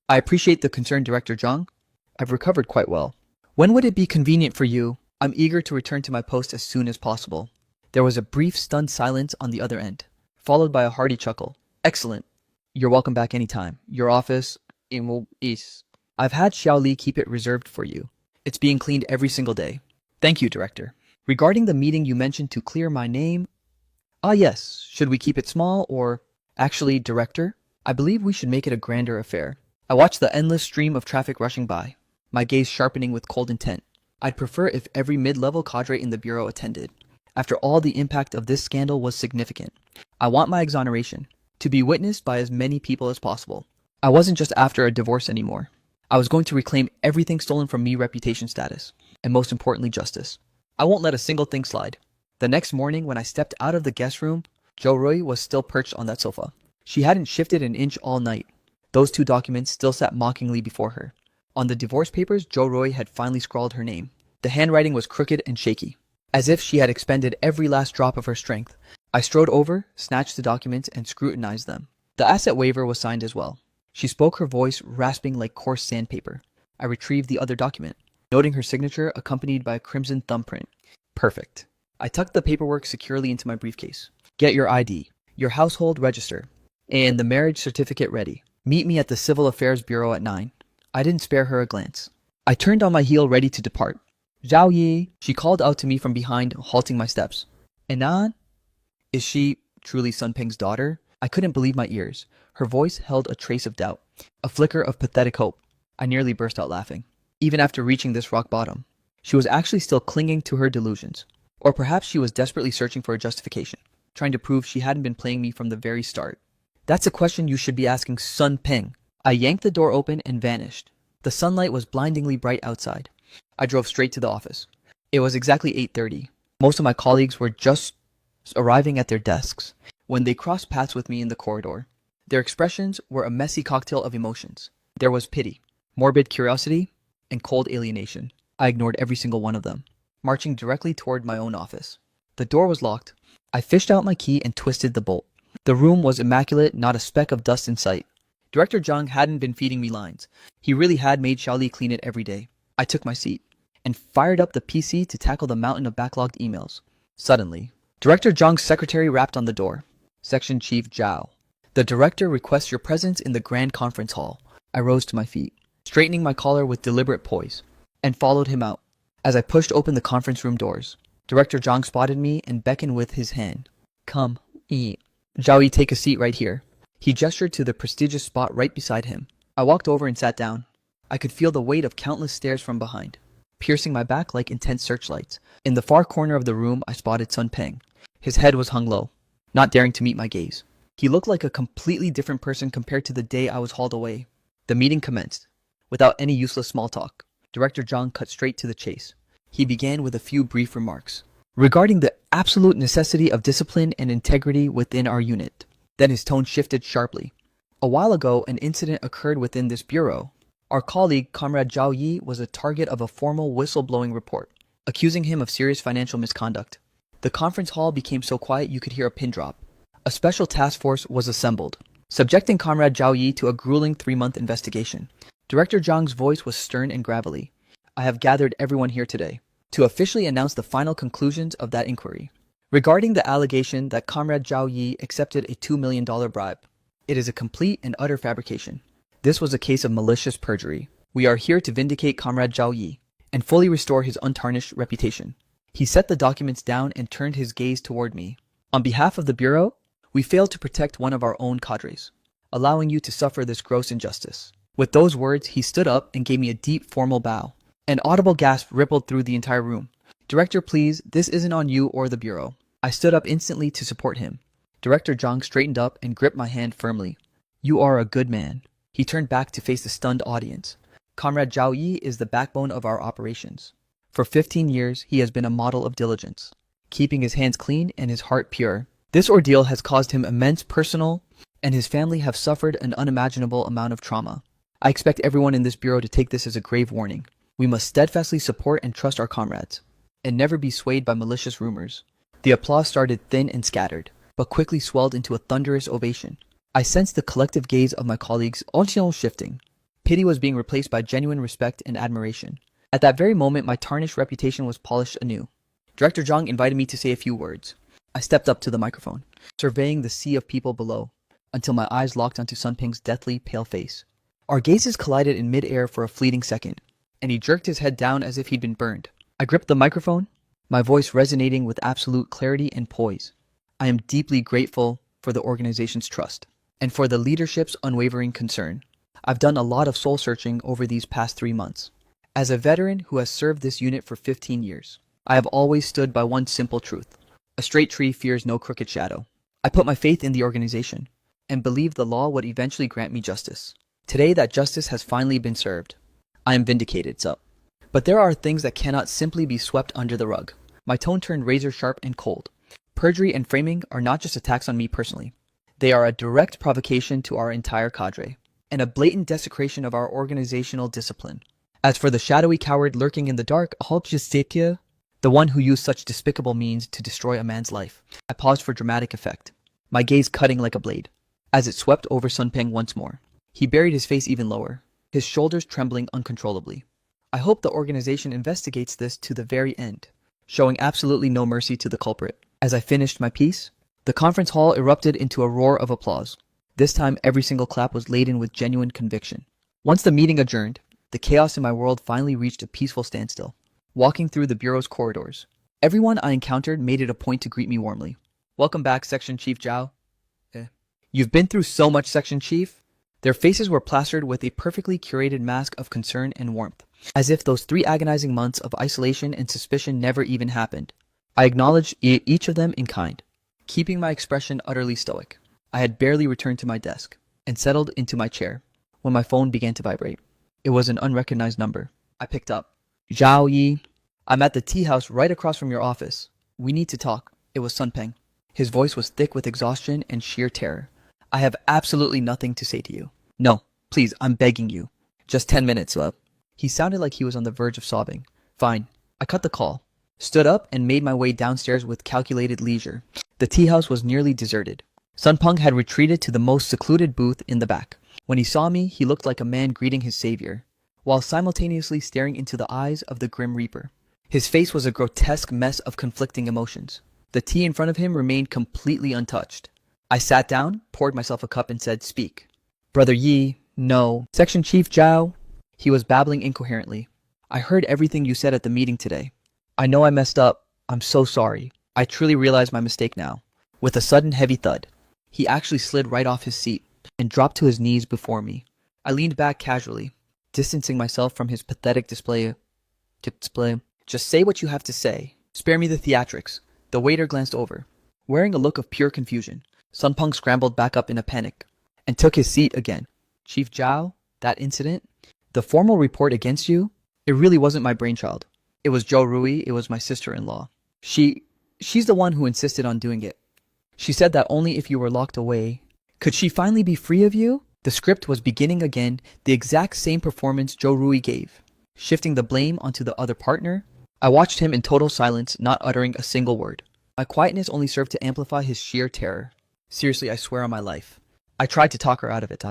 A: I appreciate the concern, Director Zhang. I've recovered quite well. When would it be convenient for you? I'm eager to return to my post as soon as possible. There was a brief, stunned silence on the other end, followed by a hearty chuckle. Excellent. You're welcome back anytime. Your office is. I've had Xiao Li keep it reserved for you. It's being cleaned every single day. Thank you, Director. Regarding the meeting you mentioned to clear my name... yes. Should we keep it small or... Actually, Director, I believe we should make it a grander affair. I watched the endless stream of traffic rushing by, my gaze sharpening with cold intent. I'd prefer if every mid-level cadre in the Bureau attended. After all, the impact of this scandal was significant. I want my exoneration to be witnessed by as many people as possible. I wasn't just after a divorce anymore. I was going to reclaim everything stolen from me, reputation status, and most importantly, justice. I won't let a single thing slide. The next morning, when I stepped out of the guest room, Zhou Rui was still perched on that sofa. She hadn't shifted an inch all night. Those two documents still sat mockingly before her. On the divorce papers, Zhou Rui had finally scrawled her name. The handwriting was crooked and shaky, as if she had expended every last drop of her strength. I strode over, snatched the documents, and scrutinized them. The asset waiver was signed as well. She spoke, her voice rasping like coarse sandpaper. I retrieved the other document, noting her signature accompanied by a crimson thumbprint. Perfect. I tucked the paperwork securely into my briefcase. Get your ID, your household register, and the marriage certificate ready. Meet me at the Civil Affairs Bureau at 9. I didn't spare her a glance. I turned on my heel, ready to depart. Zhao Yi, she called out to me from behind, halting my steps. Anan? Is she truly Sun Peng's daughter? I couldn't believe my ears. Her voice held a trace of doubt, a flicker of pathetic hope. I nearly burst out laughing. Even after reaching this rock bottom, she was actually still clinging to her delusions. Or perhaps she was desperately searching for a justification, trying to prove she hadn't been playing me from the very start. That's a question you should be asking Sun Peng. I yanked the door open and vanished. The sunlight was blindingly bright outside. I drove straight to the office. It was exactly 8:30. Most of my colleagues were just arriving at their desks when they crossed paths with me in the corridor. Their expressions were a messy cocktail of emotions. There was pity, morbid curiosity, and cold alienation. I ignored every single one of them, marching directly toward my own office. The door was locked. I fished out my key and twisted the bolt. The room was immaculate, not a speck of dust in sight. Director Zhang hadn't been feeding me lines. He really had made Xiaoli clean it every day. I took my seat and fired up the PC to tackle the mountain of backlogged emails. Suddenly, Director Zhang's secretary rapped on the door. Section Chief Zhao. The director requests your presence in the grand conference hall. I rose to my feet, straightening my collar with deliberate poise, and followed him out. As I pushed open the conference room doors, Director Zhang spotted me and beckoned with his hand. Come, eat. Zhao Yi, take a seat right here. He gestured to the prestigious spot right beside him. I walked over and sat down. I could feel the weight of countless stares from behind, piercing my back like intense searchlights. In the far corner of the room, I spotted Sun Peng. His head was hung low, not daring to meet my gaze. He looked like a completely different person compared to the day I was hauled away. The meeting commenced. Without any useless small talk, Director Zhang cut straight to the chase. He began with a few brief remarks regarding the absolute necessity of discipline and integrity within our unit. Then his tone shifted sharply. A while ago, an incident occurred within this bureau. Our colleague, Comrade Zhao Yi, was a target of a formal whistleblowing report, accusing him of serious financial misconduct. The conference hall became so quiet you could hear a pin drop. A special task force was assembled, subjecting Comrade Zhao Yi to a grueling 3-month investigation. Director Zhang's voice was stern and gravelly. I have gathered everyone here today to officially announce the final conclusions of that inquiry. Regarding the allegation that Comrade Zhao Yi accepted a $2 million bribe, it is a complete and utter fabrication. This was a case of malicious perjury. We are here to vindicate Comrade Zhao Yi and fully restore his untarnished reputation. He set the documents down and turned his gaze toward me. On behalf of the Bureau, we failed to protect one of our own cadres, allowing you to suffer this gross injustice. With those words, he stood up and gave me a deep, formal bow. An audible gasp rippled through the entire room. Director, please, this isn't on you or the Bureau. I stood up instantly to support him. Director Zhang straightened up and gripped my hand firmly. You are a good man. He turned back to face the stunned audience. Comrade Zhao Yi is the backbone of our operations. For 15 years, he has been a model of diligence, keeping his hands clean and his heart pure. This ordeal has caused him immense personal, and his family have suffered an unimaginable amount of trauma. I expect everyone in this bureau to take this as a grave warning. We must steadfastly support and trust our comrades, and never be swayed by malicious rumors. The applause started thin and scattered, but quickly swelled into a thunderous ovation. I sensed the collective gaze of my colleagues all shifting. Pity was being replaced by genuine respect and admiration. At that very moment, my tarnished reputation was polished anew. Director Zhang invited me to say a few words. I stepped up to the microphone, surveying the sea of people below, until my eyes locked onto Sun Ping's deathly pale face. Our gazes collided in mid-air for a fleeting second, and he jerked his head down as if he'd been burned. I gripped the microphone, my voice resonating with absolute clarity and poise. I am deeply grateful for the organization's trust, and for the leadership's unwavering concern. I've done a lot of soul-searching over these past 3 months. As a veteran who has served this unit for 15 years, I have always stood by one simple truth. A straight tree fears no crooked shadow. I put my faith in the organization, and believed the law would eventually grant me justice. Today, that justice has finally been served. I am vindicated, so. But there are things that cannot simply be swept under the rug. My tone turned razor-sharp and cold. Perjury and framing are not just attacks on me personally. They are a direct provocation to our entire cadre, and a blatant desecration of our organizational discipline. As for the shadowy coward lurking in the dark, the one who used such despicable means to destroy a man's life. I paused for dramatic effect, my gaze cutting like a blade, as it swept over Sun Ping once more. He buried his face even lower, his shoulders trembling uncontrollably. I hope the organization investigates this to the very end, showing absolutely no mercy to the culprit. As I finished my piece, the conference hall erupted into a roar of applause. This time, every single clap was laden with genuine conviction. Once the meeting adjourned, the chaos in my world finally reached a peaceful standstill. Walking through the Bureau's corridors, everyone I encountered made it a point to greet me warmly. Welcome back, Section Chief Zhao. You've been through so much, Section Chief. Their faces were plastered with a perfectly curated mask of concern and warmth, as if those 3 agonizing months of isolation and suspicion never even happened. I acknowledged each of them in kind, keeping my expression utterly stoic. I had barely returned to my desk and settled into my chair when my phone began to vibrate. It was an unrecognized number. I picked up. Zhao Yi, I'm at the tea house right across from your office. We need to talk. It was Sun Ping. His voice was thick with exhaustion and sheer terror. I have absolutely nothing to say to you. No, please, I'm begging you. Just 10 minutes, love. He sounded like he was on the verge of sobbing. Fine. I cut the call, stood up, and made my way downstairs with calculated leisure. The tea house was nearly deserted. Sun Ping had retreated to the most secluded booth in the back. When he saw me, he looked like a man greeting his savior, while simultaneously staring into the eyes of the Grim Reaper. His face was a grotesque mess of conflicting emotions. The tea in front of him remained completely untouched. I sat down, poured myself a cup, and said, Speak. Brother Yi, no. Section Chief Zhao. He was babbling incoherently. I heard everything you said at the meeting today. I know I messed up. I'm so sorry. I truly realize my mistake now. With a sudden heavy thud, he actually slid right off his seat and dropped to his knees before me. I leaned back casually, distancing myself from his pathetic display. Just say what you have to say. Spare me the theatrics. The waiter glanced over. Wearing a look of pure confusion, Sun Ping scrambled back up in a panic and took his seat again. Chief Zhao, that incident, the formal report against you, it really wasn't my brainchild. It was Zhou Rui, it was my sister-in-law. She's the one who insisted on doing it. She said that only if you were locked away could she finally be free of you. The script was beginning again, the exact same performance Zhou Rui gave, shifting the blame onto the other partner. I watched him in total silence, not uttering a single word. My quietness only served to amplify his sheer terror. Seriously, I swear on my life. I tried to talk her out of it,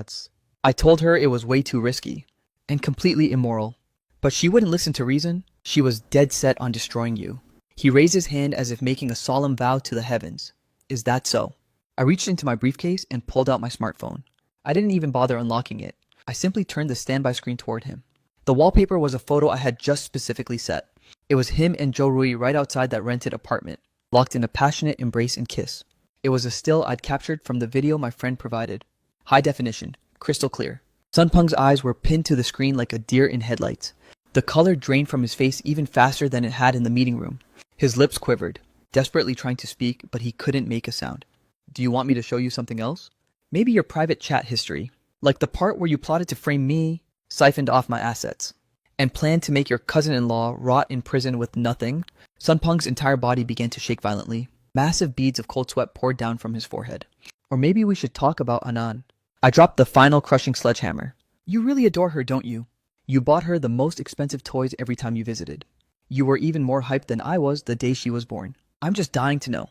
A: I told her it was way too risky and completely immoral. But she wouldn't listen to reason. She was dead set on destroying you. He raised his hand as if making a solemn vow to the heavens. Is that so? I reached into my briefcase and pulled out my smartphone. I didn't even bother unlocking it. I simply turned the standby screen toward him. The wallpaper was a photo I had just specifically set. It was him and Joe Rui right outside that rented apartment, locked in a passionate embrace and kiss. It was a still I'd captured from the video my friend provided. High definition, crystal clear. Sunpung's eyes were pinned to the screen like a deer in headlights. The color drained from his face even faster than it had in the meeting room. His lips quivered, desperately trying to speak, but he couldn't make a sound. Do you want me to show you something else? Maybe your private chat history, like the part where you plotted to frame me, siphoned off my assets, and planned to make your cousin-in-law rot in prison with nothing. Sunpung's entire body began to shake violently. Massive beads of cold sweat poured down from his forehead. Or maybe we should talk about Anan. I dropped the final crushing sledgehammer. You really adore her, don't you? You bought her the most expensive toys every time you visited. You were even more hyped than I was the day she was born. I'm just dying to know.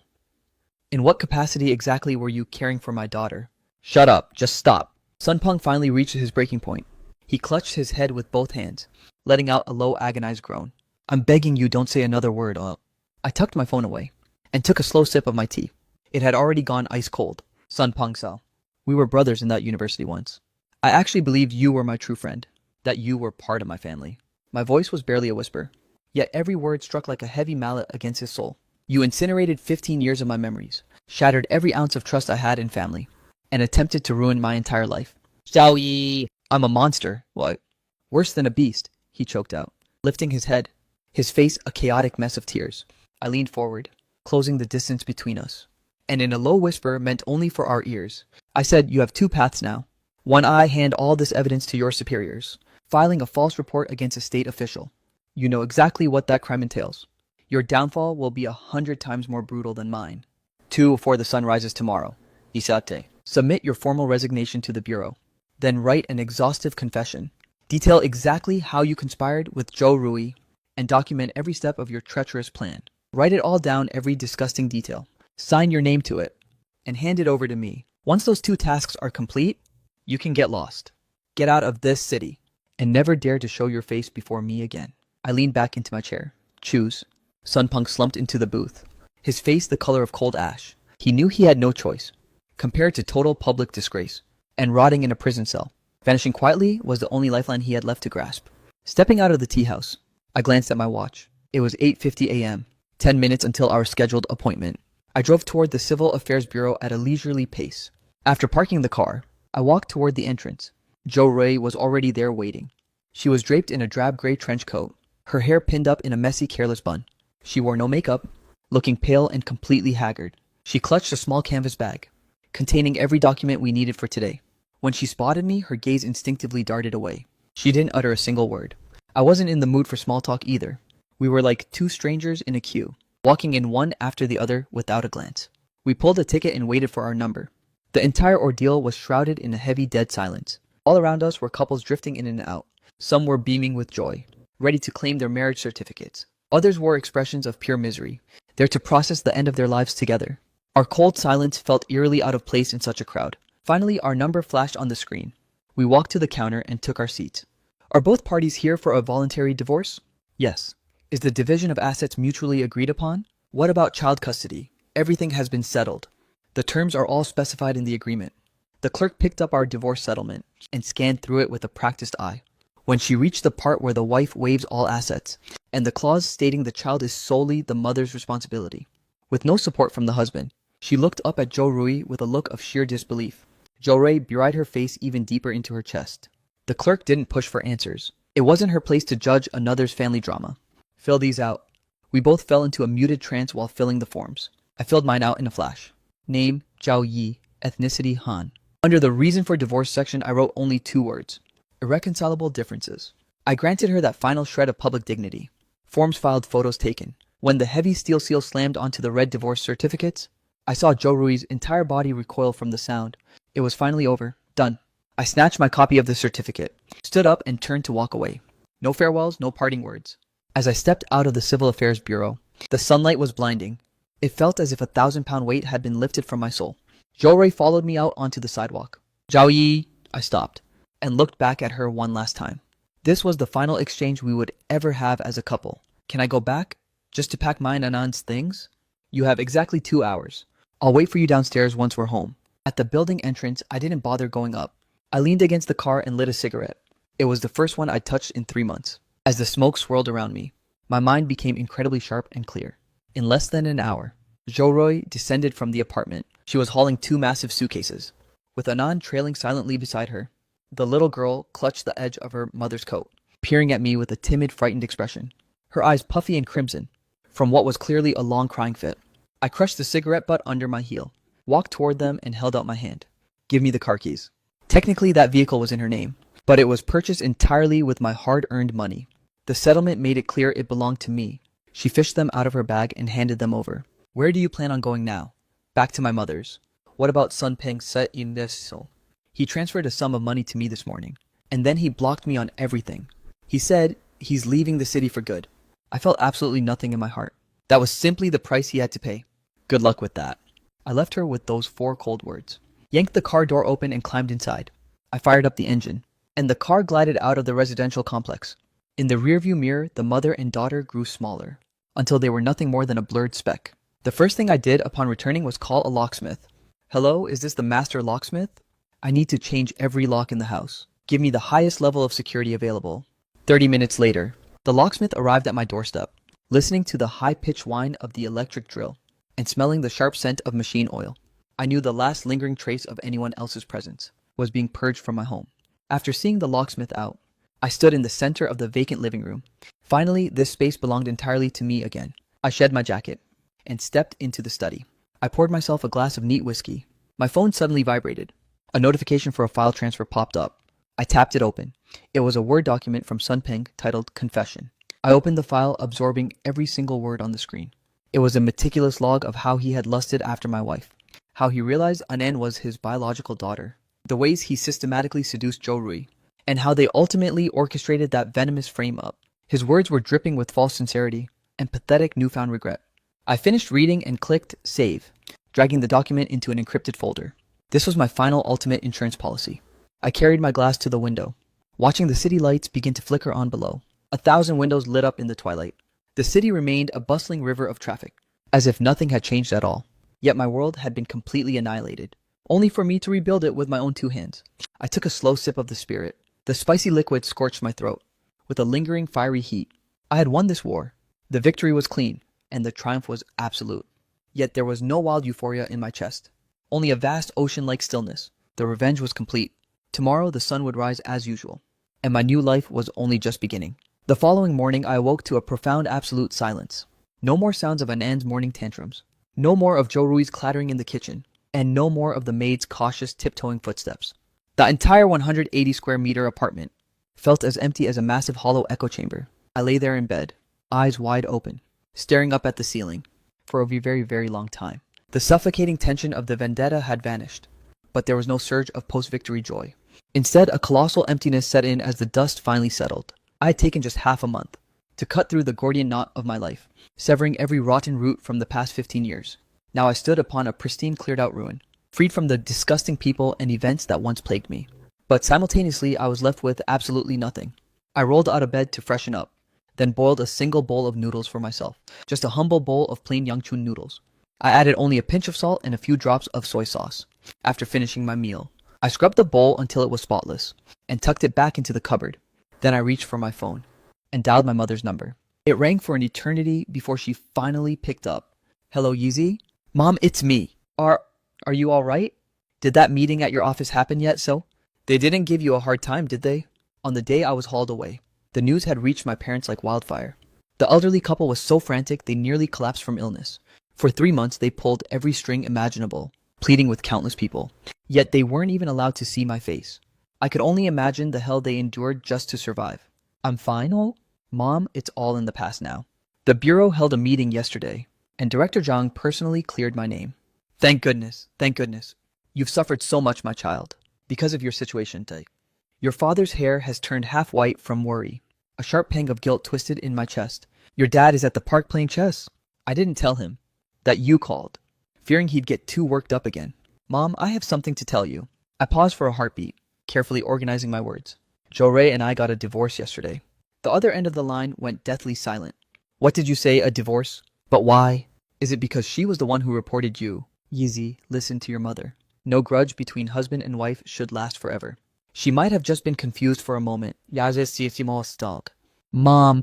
A: In what capacity exactly were you caring for my daughter? Shut up, just stop. Sunpung finally reached his breaking point. He clutched his head with both hands, letting out a low agonized groan. I'm begging you, don't say another word. I tucked my phone away and took a slow sip of my tea. It had already gone ice cold. Sunpung Sao. We were brothers in that university once. I actually believed you were my true friend, that you were part of my family. My voice was barely a whisper, yet every word struck like a heavy mallet against his soul. You incinerated 15 years of my memories, shattered every ounce of trust I had in family, and attempted to ruin my entire life. Xiao Yi! I'm a monster. What? Worse than a beast, he choked out, lifting his head, his face a chaotic mess of tears. I leaned forward, closing the distance between us, and in a low whisper meant only for our ears, I said, you have two paths now. One, I hand all this evidence to your superiors, filing a false report against a state official. You know exactly what that crime entails. Your downfall will be 100 times more brutal than mine. 2, before the sun rises tomorrow. Isate. Submit your formal resignation to the Bureau. Then write an exhaustive confession. Detail exactly how you conspired with Joe Rui and document every step of your treacherous plan. Write it all down, every disgusting detail. Sign your name to it and hand it over to me. Once those 2 tasks are complete, you can get lost. Get out of this city and never dare to show your face before me again. I leaned back into my chair. Choose. Sunpung slumped into the booth, his face the color of cold ash. He knew he had no choice, compared to total public disgrace and rotting in a prison cell. Vanishing quietly was the only lifeline he had left to grasp. Stepping out of the tea house, I glanced at my watch. It was 8:50 a.m., 10 minutes until our scheduled appointment. I drove toward the Civil Affairs Bureau at a leisurely pace. After parking the car, I walked toward the entrance. Joe Rui was already there waiting. She was draped in a drab gray trench coat, her hair pinned up in a messy, careless bun. She wore no makeup, looking pale and completely haggard. She clutched a small canvas bag, containing every document we needed for today. When she spotted me, her gaze instinctively darted away. She didn't utter a single word. I wasn't in the mood for small talk either. We were like 2 strangers in a queue, walking in one after the other without a glance. We pulled a ticket and waited for our number. The entire ordeal was shrouded in a heavy, dead silence. All around us were couples drifting in and out. Some were beaming with joy, ready to claim their marriage certificates. Others wore expressions of pure misery, there to process the end of their lives together. Our cold silence felt eerily out of place in such a crowd. Finally, our number flashed on the screen. We walked to the counter and took our seats. Are both parties here for a voluntary divorce? Yes. Is the division of assets mutually agreed upon? What about child custody? Everything has been settled. The terms are all specified in the agreement. The clerk picked up our divorce settlement and scanned through it with a practiced eye. When she reached the part where the wife waives all assets, and the clause stating the child is solely the mother's responsibility, with no support from the husband, she looked up at Joe Rui with a look of sheer disbelief. Joe Rui buried her face even deeper into her chest. The clerk didn't push for answers. It wasn't her place to judge another's family drama. Fill these out. We both fell into a muted trance while filling the forms. I filled mine out in a flash. Name, Zhao Yi. Ethnicity, Han. Under the reason for divorce section, I wrote only 2 words. Irreconcilable differences. I granted her that final shred of public dignity. Forms filed, photos taken. When the heavy steel seal slammed onto the red divorce certificates, I saw Joe Rui's entire body recoil from the sound. It was finally over. Done. I snatched my copy of the certificate, stood up and turned to walk away. No farewells, no parting words. As I stepped out of the Civil Affairs Bureau, the sunlight was blinding. It felt as if a 1,000-pound weight had been lifted from my soul. Joe Rui followed me out onto the sidewalk. Zhao Yi, I stopped, and looked back at her one last time. This was the final exchange we would ever have as a couple. Can I go back? Just to pack mine and Anand's things? You have exactly 2 hours. I'll wait for you downstairs once we're home. At the building entrance, I didn't bother going up. I leaned against the car and lit a cigarette. It was the first one I'd touched in 3 months. As the smoke swirled around me, My mind became incredibly sharp and clear. In less than an hour, Joroi descended from the apartment. She was hauling two massive suitcases, with Anand trailing silently beside her. The little girl clutched the edge of her mother's coat, peering at me with a timid, frightened expression, her eyes puffy and crimson, from what was clearly a long crying fit. I crushed the cigarette butt under my heel, walked toward them, and held out my hand. Give me the car keys. Technically, that vehicle was in her name, but it was purchased entirely with my hard-earned money. The settlement made it clear it belonged to me. She fished them out of her bag and handed them over. Where do you plan on going now? Back to my mother's. What about Sun Peng Set in this? He transferred a sum of money to me this morning, and then he blocked me on everything. He said he's leaving the city for good. I felt absolutely nothing in my heart. That was simply the price he had to pay. Good luck with that. I left her with those 4 cold words, yanked the car door open and climbed inside. I fired up the engine, and the car glided out of the residential complex. In the rearview mirror, the mother and daughter grew smaller, until they were nothing more than a blurred speck. The first thing I did upon returning was call a locksmith. Hello, is this the master locksmith? I need to change every lock in the house. Give me the highest level of security available. 30 minutes later, the locksmith arrived at my doorstep, listening to the high-pitched whine of the electric drill and smelling the sharp scent of machine oil. I knew the last lingering trace of anyone else's presence was being purged from my home. After seeing the locksmith out, I stood in the center of the vacant living room. Finally, this space belonged entirely to me again. I shed my jacket and stepped into the study. I poured myself a glass of neat whiskey. My phone suddenly vibrated. A notification for a file transfer popped up. I tapped it open. It was a Word document from Sun Peng titled Confession. I opened the file, absorbing every single word on the screen. It was a meticulous log of how he had lusted after my wife, how he realized Anand was his biological daughter, the ways he systematically seduced Joroi, and how they ultimately orchestrated that venomous frame-up. His words were dripping with false sincerity and pathetic newfound regret. I finished reading and clicked Save, dragging the document into an encrypted folder. This was my final ultimate insurance policy. I carried my glass to the window, watching the city lights begin to flicker on below. 1,000 windows lit up in the twilight. The city remained a bustling river of traffic, as if nothing had changed at all. Yet my world had been completely annihilated, only for me to rebuild it with my own 2 hands. I took a slow sip of the spirit. The spicy liquid scorched my throat, with a lingering fiery heat. I had won this war. The victory was clean, and the triumph was absolute. Yet there was no wild euphoria in my chest, only a vast ocean-like stillness. The revenge was complete. Tomorrow the sun would rise as usual, and my new life was only just beginning. The following morning I awoke to a profound absolute silence. No more sounds of Anand's morning tantrums. No more of Jorui's clattering in the kitchen, and no more of the maid's cautious tiptoeing footsteps. The entire 180 square meter apartment felt as empty as a massive hollow echo chamber. I lay there in bed, eyes wide open, staring up at the ceiling, for a very, very long time. The suffocating tension of the vendetta had vanished, but there was no surge of post-victory joy. Instead, a colossal emptiness set in as the dust finally settled. I had taken just half a month to cut through the Gordian knot of my life, severing every rotten root from the past 15 years. Now I stood upon a pristine, cleared-out ruin, freed from the disgusting people and events that once plagued me. But simultaneously, I was left with absolutely nothing. I rolled out of bed to freshen up, then boiled a single bowl of noodles for myself, just a humble bowl of plain Yangchun noodles. I added only a pinch of salt and a few drops of soy sauce. After finishing my meal, I scrubbed the bowl until it was spotless, and tucked it back into the cupboard. Then I reached for my phone, and dialed my mother's number. It rang for an eternity before she finally picked up. Hello, Yeezy? Mom, it's me. Are you alright? Did that meeting at your office happen yet, so? They didn't give you a hard time, did they? On the day I was hauled away, the news had reached my parents like wildfire. The elderly couple was so frantic they nearly collapsed from illness. For 3 months they pulled every string imaginable, pleading with countless people. Yet they weren't even allowed to see my face. I could only imagine the hell they endured just to survive. I'm fine, oh? Mom, it's all in the past now. The Bureau held a meeting yesterday, and Director Zhang personally cleared my name. Thank goodness, thank goodness. You've suffered so much, my child, because of your situation, Tay. Your father's hair has turned half white from worry. A sharp pang of guilt twisted in my chest. Your dad is at the park playing chess. I didn't tell him that you called, fearing he'd get too worked up again. Mom, I have something to tell you. I paused for a heartbeat, carefully organizing my words. Jorei and I got a divorce yesterday. The other end of the line went deathly silent. What did you say, a divorce? But why? Is it because she was the one who reported you? Yeezy, listen to your mother. No grudge between husband and wife should last forever. She might have just been confused for a moment. Mom,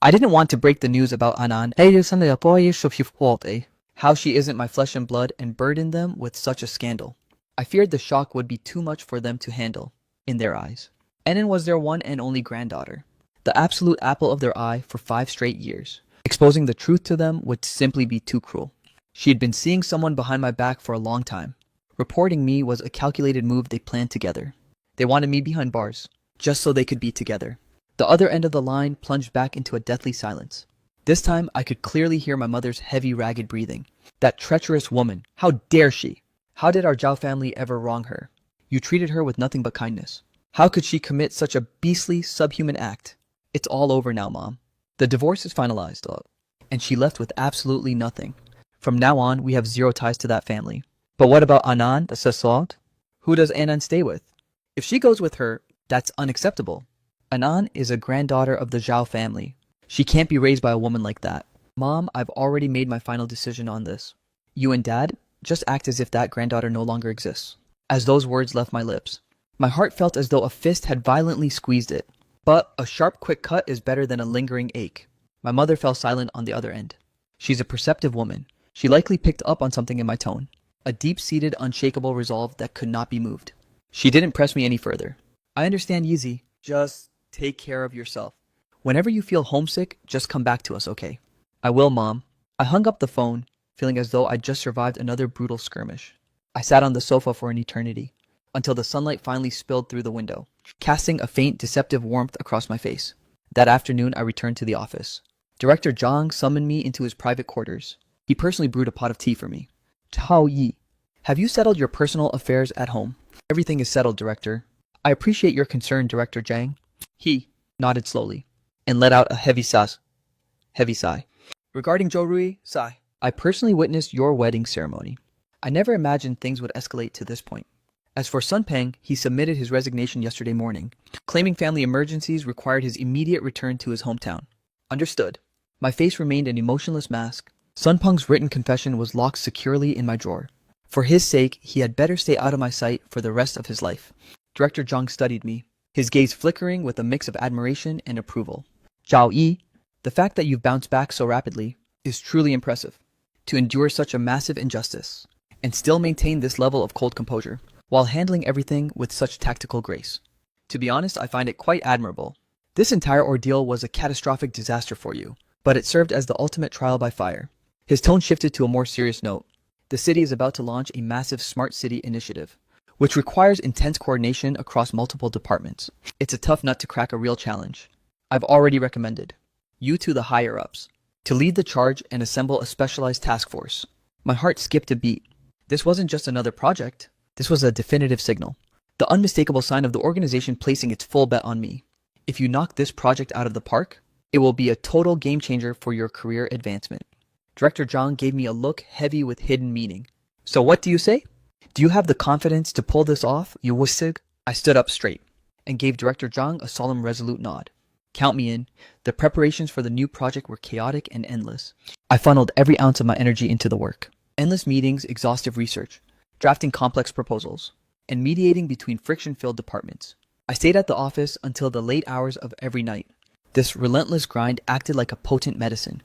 A: I didn't want to break the news about Anan, how she isn't my flesh and blood, and burden them with such a scandal. I feared the shock would be too much for them to handle, in their eyes. Enin was their one and only granddaughter, the absolute apple of their eye for 5 straight years. Exposing the truth to them would simply be too cruel. She had been seeing someone behind my back for a long time. Reporting me was a calculated move they planned together. They wanted me behind bars, just so they could be together. The other end of the line plunged back into a deathly silence. This time I could clearly hear my mother's heavy, ragged breathing. That treacherous woman! How dare she! How did our Zhao family ever wrong her? You treated her with nothing but kindness. How could she commit such a beastly, subhuman act? It's all over now, Mom. The divorce is finalized, and she left with absolutely nothing. From now on, we have 0 ties to that family. But what about Anand, the Sasad? Who does Anand stay with? If she goes with her, that's unacceptable. Anand is a granddaughter of the Zhao family. She can't be raised by a woman like that. Mom, I've already made my final decision on this. You and Dad, just act as if that granddaughter no longer exists. As those words left my lips, my heart felt as though a fist had violently squeezed it. But a sharp, quick cut is better than a lingering ache. My mother fell silent on the other end. She's a perceptive woman. She likely picked up on something in my tone. A deep-seated, unshakable resolve that could not be moved. She didn't press me any further. I understand, Yeezy. Just take care of yourself. Whenever you feel homesick, just come back to us, okay? I will, Mom. I hung up the phone, feeling as though I'd just survived another brutal skirmish. I sat on the sofa for an eternity, until the sunlight finally spilled through the window, casting a faint, deceptive warmth across my face. That afternoon, I returned to the office. Director Zhang summoned me into his private quarters. He personally brewed a pot of tea for me. Tao Yi, have you settled your personal affairs at home? Everything is settled, Director. I appreciate your concern, Director Zhang. He nodded slowly and let out a heavy sigh. Regarding Zhou Rui, sigh. I personally witnessed your wedding ceremony. I never imagined things would escalate to this point. As for Sun Peng, he submitted his resignation yesterday morning, claiming family emergencies required his immediate return to his hometown. Understood. My face remained an emotionless mask. Sun Peng's written confession was locked securely in my drawer. For his sake, he had better stay out of my sight for the rest of his life. Director Zhang studied me, his gaze flickering with a mix of admiration and approval. Zhao Yi, the fact that you've bounced back so rapidly is truly impressive. To endure such a massive injustice, and still maintain this level of cold composure, while handling everything with such tactical grace. To be honest, I find it quite admirable. This entire ordeal was a catastrophic disaster for you, but it served as the ultimate trial by fire. His tone shifted to a more serious note. The city is about to launch a massive smart city initiative, which requires intense coordination across multiple departments. It's a tough nut to crack, a real challenge. I've already recommended you to the higher-ups to lead the charge and assemble a specialized task force. My heart skipped a beat. This wasn't just another project. This was a definitive signal. The unmistakable sign of the organization placing its full bet on me. If you knock this project out of the park, it will be a total game changer for your career advancement. Director Zhang gave me a look heavy with hidden meaning. So what do you say? Do you have the confidence to pull this off, you wussig? I stood up straight and gave Director Zhang a solemn, resolute nod. Count me in. The preparations for the new project were chaotic and endless. I funneled every ounce of my energy into the work. Endless meetings, exhaustive research, drafting complex proposals, and mediating between friction-filled departments. I stayed at the office until the late hours of every night. This relentless grind acted like a potent medicine,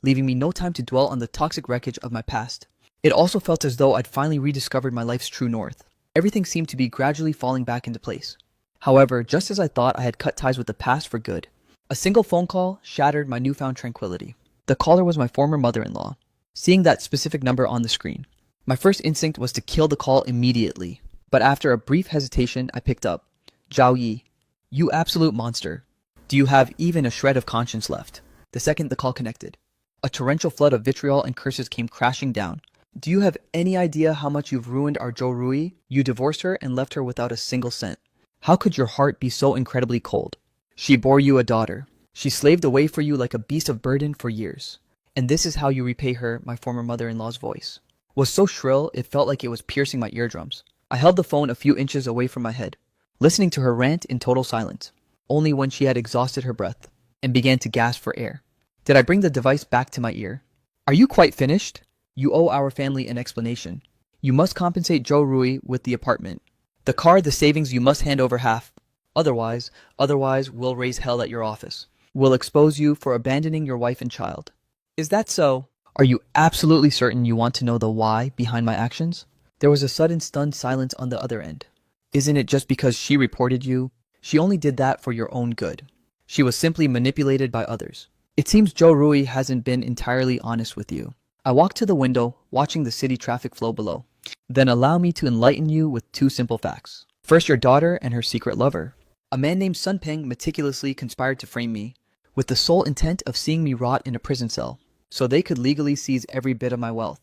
A: leaving me no time to dwell on the toxic wreckage of my past. It also felt as though I'd finally rediscovered my life's true north. Everything seemed to be gradually falling back into place. However, just as I thought I had cut ties with the past for good, a single phone call shattered my newfound tranquility. The caller was my former mother-in-law. Seeing that specific number on the screen, my first instinct was to kill the call immediately. But after a brief hesitation, I picked up. Zhao Yi, you absolute monster. Do you have even a shred of conscience left? The second the call connected, a torrential flood of vitriol and curses came crashing down. Do you have any idea how much you've ruined our Zhou Rui? You divorced her and left her without a single cent. How could your heart be so incredibly cold? She bore you a daughter. She slaved away for you like a beast of burden for years. And this is how you repay her, my former mother-in-law's voice was so shrill it felt like it was piercing my eardrums. I held the phone a few inches away from my head, listening to her rant in total silence, only when she had exhausted her breath and began to gasp for air did I bring the device back to my ear. Are you quite finished? You owe our family an explanation. You must compensate Zhou Rui with the apartment. The car, the savings, you must hand over half. Otherwise we'll raise hell at your office. will expose you for abandoning your wife and child. Is that so? Are you absolutely certain you want to know the why behind my actions? There was a sudden stunned silence on the other end. Isn't it just because she reported you? She only did that for your own good. She was simply manipulated by others. It seems Joe Rui hasn't been entirely honest with you. I walked to the window, watching the city traffic flow below. Then allow me to enlighten you with two simple facts. First, your daughter and her secret lover. A man named Sun Peng meticulously conspired to frame me, with the sole intent of seeing me rot in a prison cell, so they could legally seize every bit of my wealth.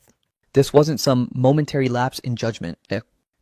A: This wasn't some momentary lapse in judgment.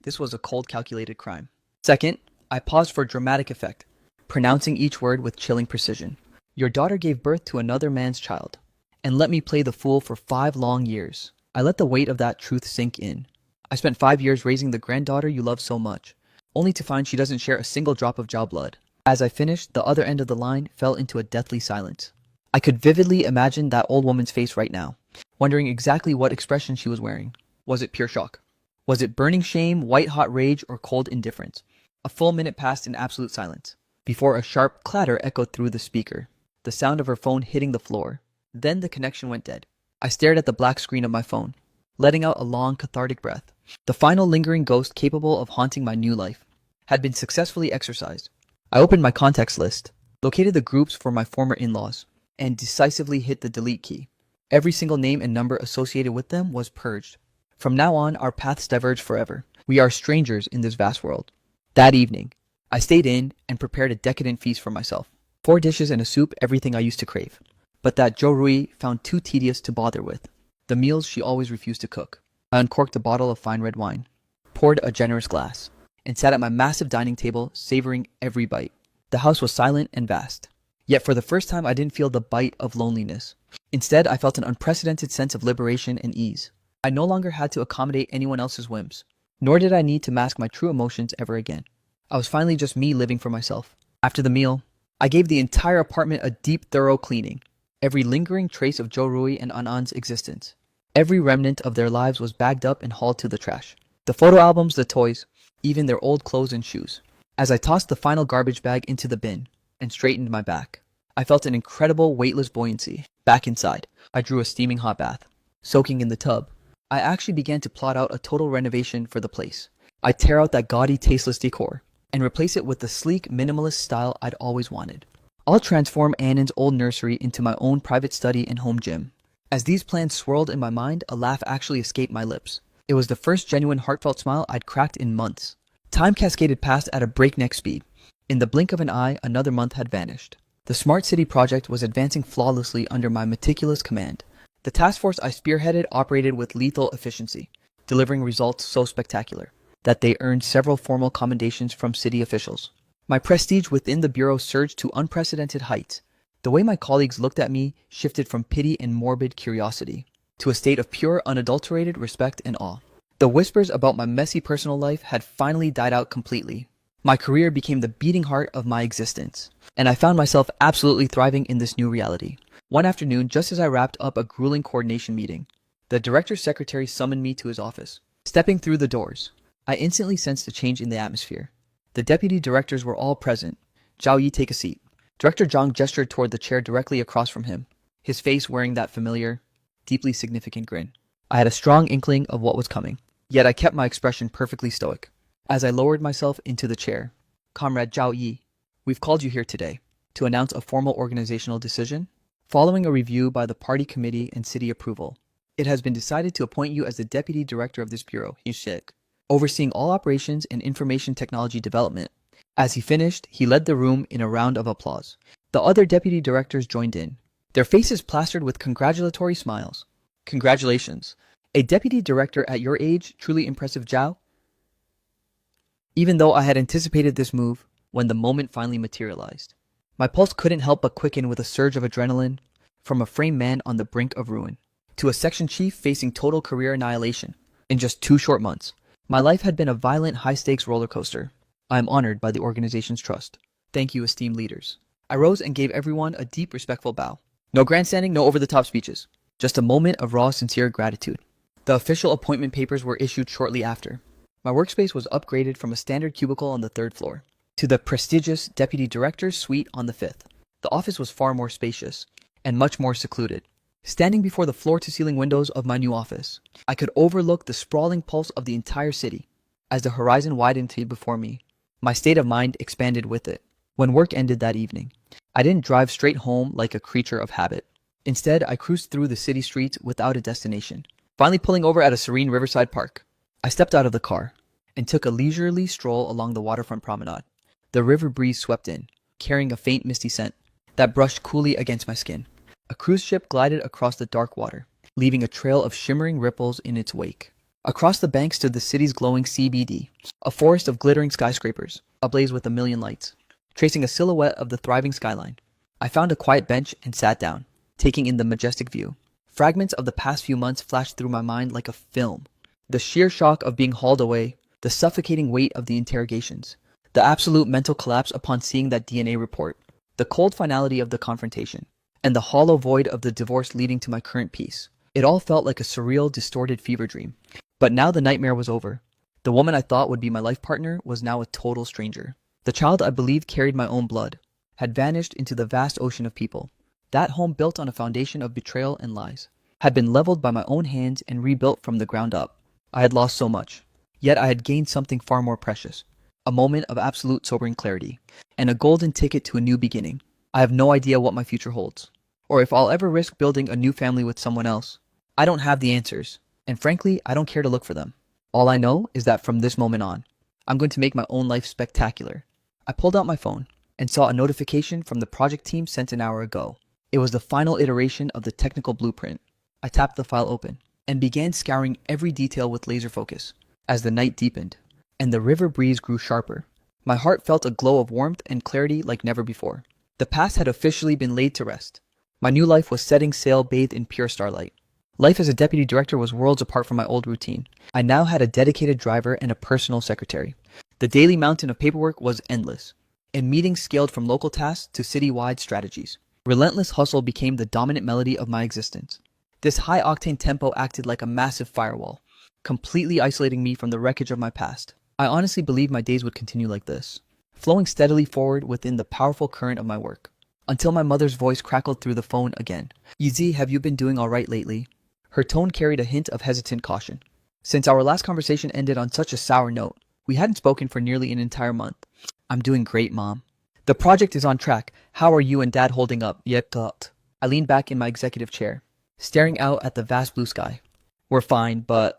A: This was a cold, calculated crime. Second, I paused for dramatic effect, pronouncing each word with chilling precision. Your daughter gave birth to another man's child, and let me play the fool for 5 long years. I let the weight of that truth sink in. I spent 5 years raising the granddaughter you love so much, only to find she doesn't share a single drop of Zhao blood. As I finished, the other end of the line fell into a deathly silence. I could vividly imagine that old woman's face right now, wondering exactly what expression she was wearing. Was it pure shock? Was it burning shame, white-hot rage, or cold indifference? A full minute passed in absolute silence, before a sharp clatter echoed through the speaker, the sound of her phone hitting the floor. Then the connection went dead. I stared at the black screen of my phone, letting out a long, cathartic breath. The final lingering ghost capable of haunting my new life had been successfully exorcised. I opened my contacts list, located the groups for my former in-laws, and decisively hit the delete key. Every single name and number associated with them was purged. From now on, our paths diverged forever. We are strangers in this vast world. That evening, I stayed in and prepared a decadent feast for myself. 4 dishes and a soup, everything I used to crave. But that Zhou Rui found too tedious to bother with. The meals she always refused to cook. I uncorked a bottle of fine red wine, poured a generous glass, and sat at my massive dining table, savoring every bite. The house was silent and vast. Yet for the first time, I didn't feel the bite of loneliness. Instead, I felt an unprecedented sense of liberation and ease. I no longer had to accommodate anyone else's whims, nor did I need to mask my true emotions ever again. I was finally just me living for myself. After the meal, I gave the entire apartment a deep, thorough cleaning. Every lingering trace of Zhou Rui and An's existence, every remnant of their lives was bagged up and hauled to the trash. The photo albums, the toys, even their old clothes and shoes. As I tossed the final garbage bag into the bin and straightened my back, I felt an incredible weightless buoyancy. Back inside, I drew a steaming hot bath. Soaking in the tub, I actually began to plot out a total renovation for the place. I'd tear out that gaudy, tasteless decor and replace it with the sleek, minimalist style I'd always wanted. I'll transform Annan's old nursery into my own private study and home gym. As these plans swirled in my mind, a laugh actually escaped my lips. It was the first genuine heartfelt smile I'd cracked in months. Time cascaded past at a breakneck speed. In the blink of an eye, another month had vanished. The Smart City project was advancing flawlessly under my meticulous command. The task force I spearheaded operated with lethal efficiency, delivering results so spectacular that they earned several formal commendations from city officials. My prestige within the bureau surged to unprecedented heights. The way my colleagues looked at me shifted from pity and morbid curiosity to a state of pure, unadulterated respect and awe. The whispers about my messy personal life had finally died out completely. My career became the beating heart of my existence, and I found myself absolutely thriving in this new reality. One afternoon, just as I wrapped up a grueling coordination meeting, the director's secretary summoned me to his office. Stepping through the doors, I instantly sensed a change in the atmosphere. The deputy directors were all present. Zhao Yi, take a seat. Director Zhang gestured toward the chair directly across from him, his face wearing that familiar, deeply significant grin. I had a strong inkling of what was coming, yet I kept my expression perfectly stoic. As I lowered myself into the chair, Comrade Zhao Yi, we've called you here today to announce a formal organizational decision. Following a review by the party committee and city approval, it has been decided to appoint you as the deputy director of this bureau, he said, overseeing all operations and information technology development. As he finished, he led the room in a round of applause. The other deputy directors joined in, their faces plastered with congratulatory smiles. Congratulations. A deputy director at your age, truly impressive, Zhao. Even though I had anticipated this move, when the moment finally materialized, my pulse couldn't help but quicken with a surge of adrenaline. From a framed man on the brink of ruin to a section chief facing total career annihilation in just 2 short months, my life had been a violent, high-stakes roller coaster. I am honored by the organization's trust. Thank you, esteemed leaders. I rose and gave everyone a deep, respectful bow. No grandstanding, no over-the-top speeches. Just a moment of raw, sincere gratitude. The official appointment papers were issued shortly after. My workspace was upgraded from a standard cubicle on the 3rd floor to the prestigious deputy director's suite on the 5th. The office was far more spacious, and much more secluded. Standing before the floor-to-ceiling windows of my new office, I could overlook the sprawling pulse of the entire city. As the horizon widened before me, my state of mind expanded with it. When work ended that evening, I didn't drive straight home like a creature of habit. Instead, I cruised through the city streets without a destination, finally pulling over at a serene riverside park. I stepped out of the car and took a leisurely stroll along the waterfront promenade. The river breeze swept in, carrying a faint misty scent that brushed coolly against my skin. A cruise ship glided across the dark water, leaving a trail of shimmering ripples in its wake. Across the bank stood the city's glowing CBD, a forest of glittering skyscrapers, ablaze with a million lights, tracing a silhouette of the thriving skyline. I found a quiet bench and sat down, taking in the majestic view. Fragments of the past few months flashed through my mind like a film. The sheer shock of being hauled away, the suffocating weight of the interrogations, the absolute mental collapse upon seeing that DNA report, the cold finality of the confrontation, and the hollow void of the divorce leading to my current peace. It all felt like a surreal, distorted fever dream. But now the nightmare was over. The woman I thought would be my life partner was now a total stranger. The child I believed carried my own blood had vanished into the vast ocean of people. That home built on a foundation of betrayal and lies had been leveled by my own hands and rebuilt from the ground up. I had lost so much, yet I had gained something far more precious. A moment of absolute sobering clarity, and a golden ticket to a new beginning. I have no idea what my future holds, or if I'll ever risk building a new family with someone else. I don't have the answers, and frankly, I don't care to look for them. All I know is that from this moment on, I'm going to make my own life spectacular. I pulled out my phone and saw a notification from the project team sent an hour ago. It was the final iteration of the technical blueprint. I tapped the file open and began scouring every detail with laser focus. As the night deepened and the river breeze grew sharper, my heart felt a glow of warmth and clarity like never before. The past had officially been laid to rest. My new life was setting sail bathed in pure starlight. Life as a deputy director was worlds apart from my old routine. I now had a dedicated driver and a personal secretary. The daily mountain of paperwork was endless, and meetings scaled from local tasks to city-wide strategies. Relentless hustle became the dominant melody of my existence. This high-octane tempo acted like a massive firewall, completely isolating me from the wreckage of my past. I honestly believed my days would continue like this, flowing steadily forward within the powerful current of my work, until my mother's voice crackled through the phone again. "Easy, have you been doing all right lately?" Her tone carried a hint of hesitant caution. Since our last conversation ended on such a sour note, we hadn't spoken for nearly an entire month. "I'm doing great, Mom. The project is on track. How are you and Dad holding up?" "Yep, got." I leaned back in my executive chair, staring out at the vast blue sky. "We're fine, but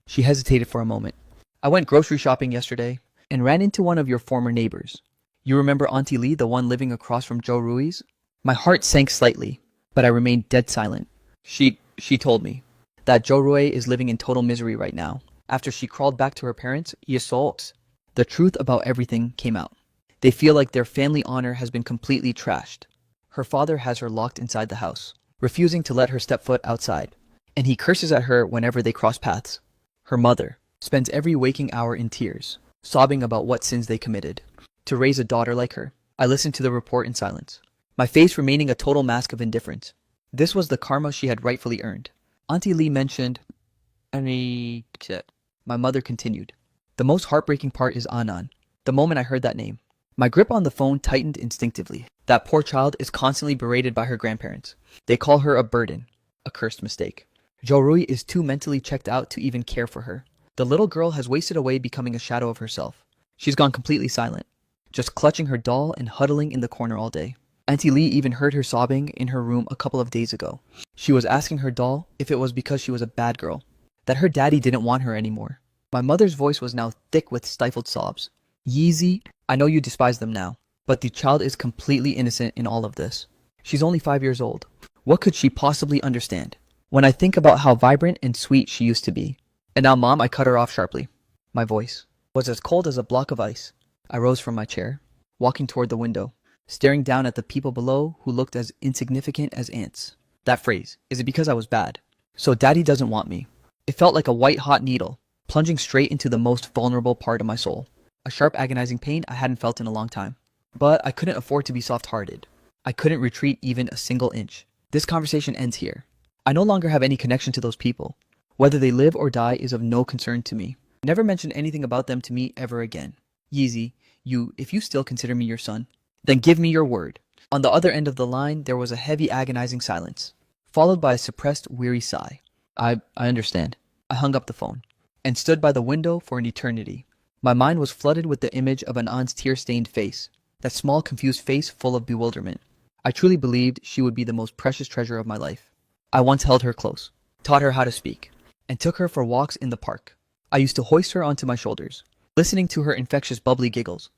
A: She hesitated for a moment. "I went grocery shopping yesterday and ran into one of your former neighbors. You remember Auntie Lee, the one living across from Joe Ruiz?" My heart sank slightly, but I remained dead silent. She told me that Joe Rui is living in total misery right now. After she crawled back to her parents, Yesol, the truth about everything came out. They feel like their family honor has been completely trashed. Her father has her locked inside the house, refusing to let her step foot outside, and he curses at her whenever they cross paths. Her mother spends every waking hour in tears, sobbing about what sins they committed. To raise a daughter like her, I listened to the report in silence, my face remaining a total mask of indifference. This was the karma she had rightfully earned. Auntie Lee mentioned, my mother continued. The most heartbreaking part is Anan. The moment I heard that name, my grip on the phone tightened instinctively. That poor child is constantly berated by her grandparents. They call her a burden, a cursed mistake. Jo Rui is too mentally checked out to even care for her. The little girl has wasted away becoming a shadow of herself. She's gone completely silent, just clutching her doll and huddling in the corner all day. Auntie Lee even heard her sobbing in her room a couple of days ago. She was asking her doll if it was because she was a bad girl, that her daddy didn't want her anymore. My mother's voice was now thick with stifled sobs. "Yeezy, I know you despise them now, but the child is completely innocent in all of this. She's only 5 years old. What could she possibly understand? When I think about how vibrant and sweet she used to be." "And now, Mom," I cut her off sharply. My voice was as cold as a block of ice. I rose from my chair, walking toward the window, staring down at the people below who looked as insignificant as ants. That phrase, "Is it because I was bad? So Daddy doesn't want me?" It felt like a white-hot needle, plunging straight into the most vulnerable part of my soul. A sharp, agonizing pain I hadn't felt in a long time. But I couldn't afford to be soft-hearted. I couldn't retreat even a single inch. This conversation ends here. I no longer have any connection to those people. Whether they live or die is of no concern to me. Never mention anything about them to me ever again. Yeezy, if you still consider me your son, then give me your word On the other end of the line, there was a heavy, agonizing silence, followed by a suppressed, weary sigh. I understand. I hung up the phone and stood by the window for an eternity. My mind was flooded with the image of Anand's tear-stained face, that small, confused face full of bewilderment. I truly believed she would be the most precious treasure of my life. I once held her close, taught her how to speak, and took her for walks in the park. I used to hoist her onto my shoulders, listening to her infectious, bubbly giggles.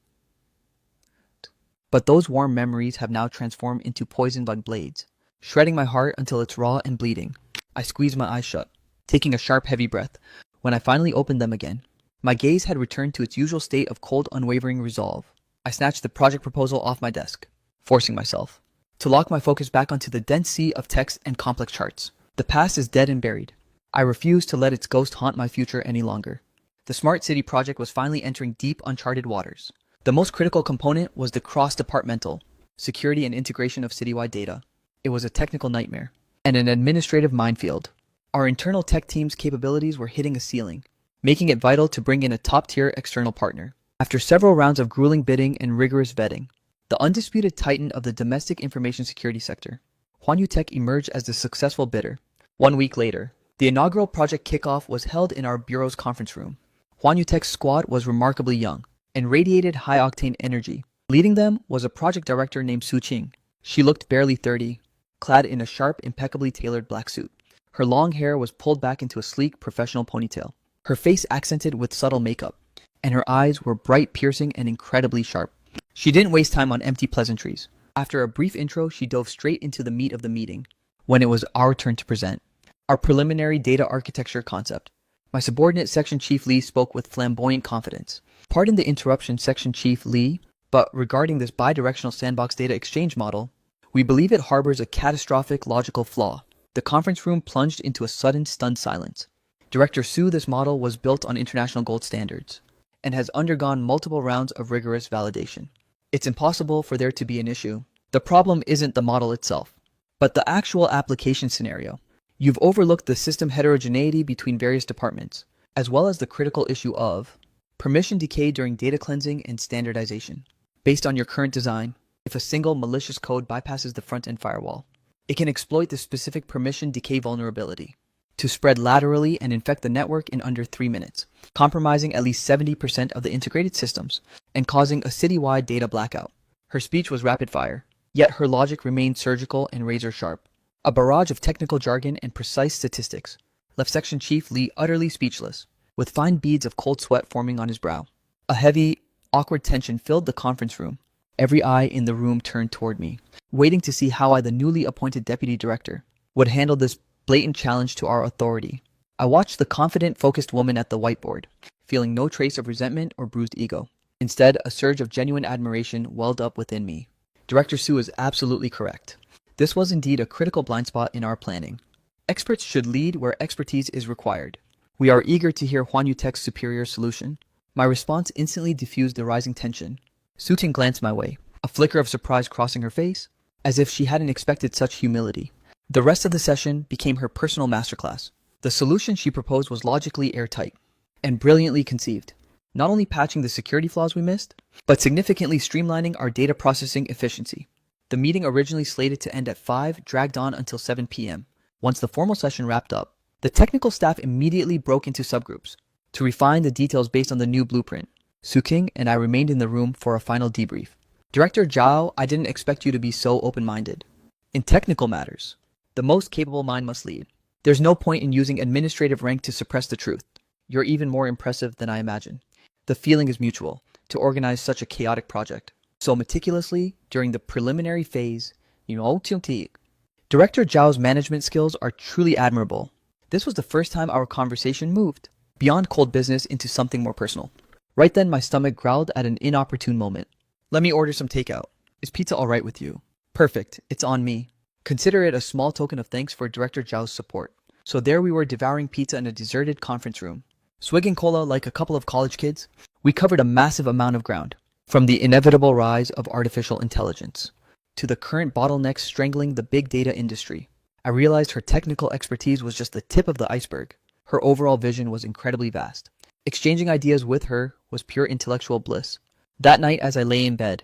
A: But those warm memories have now transformed into poison like blades, shredding my heart until it's raw and bleeding. I squeezed my eyes shut, taking a sharp, heavy breath. When I finally opened them again, my gaze had returned to its usual state of cold, unwavering resolve. I snatched the project proposal off my desk, forcing myself to lock my focus back onto the dense sea of text and complex charts. The past is dead and buried. I refused to let its ghost haunt my future any longer. The Smart City project was finally entering deep, uncharted waters. The most critical component was the cross-departmental security and integration of citywide data. It was a technical nightmare and an administrative minefield. Our internal tech team's capabilities were hitting a ceiling, making it vital to bring in a top-tier external partner. After several rounds of grueling bidding and rigorous vetting, the undisputed titan of the domestic information security sector, Huanyu Tech, emerged as the successful bidder. 1 week later, the inaugural project kickoff was held in our bureau's conference room. Huanyu Tech's squad was remarkably young and radiated high-octane energy. Leading them was a project director named Su Qing. She looked barely 30, clad in a sharp, impeccably tailored black suit. Her long hair was pulled back into a sleek, professional ponytail, her face accented with subtle makeup, and her eyes were bright, piercing, and incredibly sharp. She didn't waste time on empty pleasantries. After a brief intro, she dove straight into the meat of the meeting, when it was our turn to present our preliminary data architecture concept. My subordinate, Section Chief Lee, spoke with flamboyant confidence. Pardon the interruption, Section Chief Lee, but regarding this bidirectional sandbox data exchange model, we believe it harbors a catastrophic logical flaw. The conference room plunged into a sudden, stunned silence. Director Su, this model was built on international gold standards and has undergone multiple rounds of rigorous validation. It's impossible for there to be an issue. The problem isn't the model itself, but the actual application scenario. You've overlooked the system heterogeneity between various departments, as well as the critical issue of permission decay during data cleansing and standardization. Based on your current design, if a single malicious code bypasses the front-end firewall, it can exploit the specific permission decay vulnerability to spread laterally and infect the network in under 3 minutes, compromising at least 70% of the integrated systems and causing a citywide data blackout. Her speech was rapid fire, yet her logic remained surgical and razor sharp. A barrage of technical jargon and precise statistics left Section Chief Lee utterly speechless, with fine beads of cold sweat forming on his brow. A heavy, awkward tension filled the conference room. Every eye in the room turned toward me, waiting to see how I, the newly appointed deputy director, would handle this blatant challenge to our authority. I watched the confident, focused woman at the whiteboard, feeling no trace of resentment or bruised ego. Instead, a surge of genuine admiration welled up within me. Director Su is absolutely correct. This was indeed a critical blind spot in our planning. Experts should lead where expertise is required. We are eager to hear Huanyu Tech's superior solution. My response instantly diffused the rising tension. Su Ting glanced my way, a flicker of surprise crossing her face, as if she hadn't expected such humility. The rest of the session became her personal masterclass. The solution she proposed was logically airtight and brilliantly conceived, not only patching the security flaws we missed, but significantly streamlining our data processing efficiency. The meeting, originally slated to end at 5, dragged on until 7 p.m. Once the formal session wrapped up, the technical staff immediately broke into subgroups to refine the details based on the new blueprint. Su King and I remained in the room for a final debrief. Director Zhao, I didn't expect you to be so open-minded. In technical matters, the most capable mind must lead. There's no point in using administrative rank to suppress the truth. You're even more impressive than I imagined. The feeling is mutual to organize such a chaotic project so meticulously during the preliminary phase. Director Zhao's management skills are truly admirable. This was the first time our conversation moved beyond cold business into something more personal. Right then, my stomach growled at an inopportune moment. Let me order some takeout. Is pizza all right with you? Perfect. It's on me. Consider it a small token of thanks for Director Zhao's support. So there we were, devouring pizza in a deserted conference room. Swigging cola like a couple of college kids, we covered a massive amount of ground. From the inevitable rise of artificial intelligence to the current bottlenecks strangling the big data industry. I realized her technical expertise was just the tip of the iceberg. Her overall vision was incredibly vast. Exchanging ideas with her was pure intellectual bliss. That night, as I lay in bed,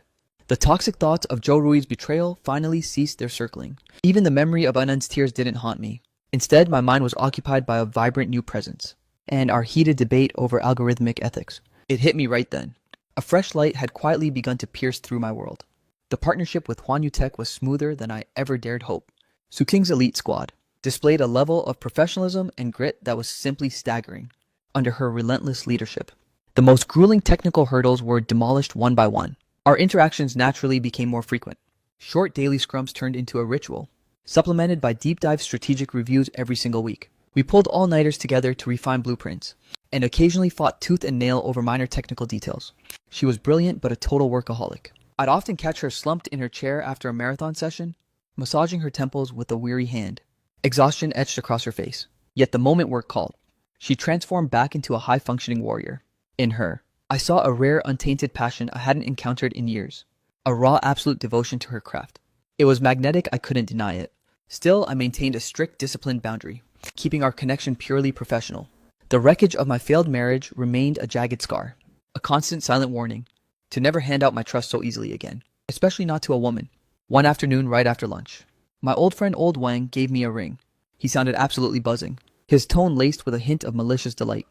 A: The toxic thoughts of Joe Rui's betrayal finally ceased their circling. Even the memory of Anand's tears didn't haunt me. Instead, my mind was occupied by a vibrant new presence, and our heated debate over algorithmic ethics. It hit me right then. A fresh light had quietly begun to pierce through my world. The partnership with Huan Yutek was smoother than I ever dared hope. Su King's elite squad displayed a level of professionalism and grit that was simply staggering under her relentless leadership. The most grueling technical hurdles were demolished one by one. Our interactions naturally became more frequent. Short daily scrums turned into a ritual, supplemented by deep dive strategic reviews every single week. We pulled all-nighters together to refine blueprints, and occasionally fought tooth and nail over minor technical details. She was brilliant but a total workaholic. I'd often catch her slumped in her chair after a marathon session, massaging her temples with a weary hand. Exhaustion etched across her face. Yet the moment work called, she transformed back into a high-functioning warrior. In her, I saw a rare, untainted passion I hadn't encountered in years. A raw, absolute devotion to her craft. It was magnetic, I couldn't deny it. Still, I maintained a strict, disciplined boundary, keeping our connection purely professional. The wreckage of my failed marriage remained a jagged scar, a constant silent warning to never hand out my trust so easily again, especially not to a woman. One afternoon, right after lunch, my old friend Old Wang gave me a ring. He sounded absolutely buzzing, his tone laced with a hint of malicious delight.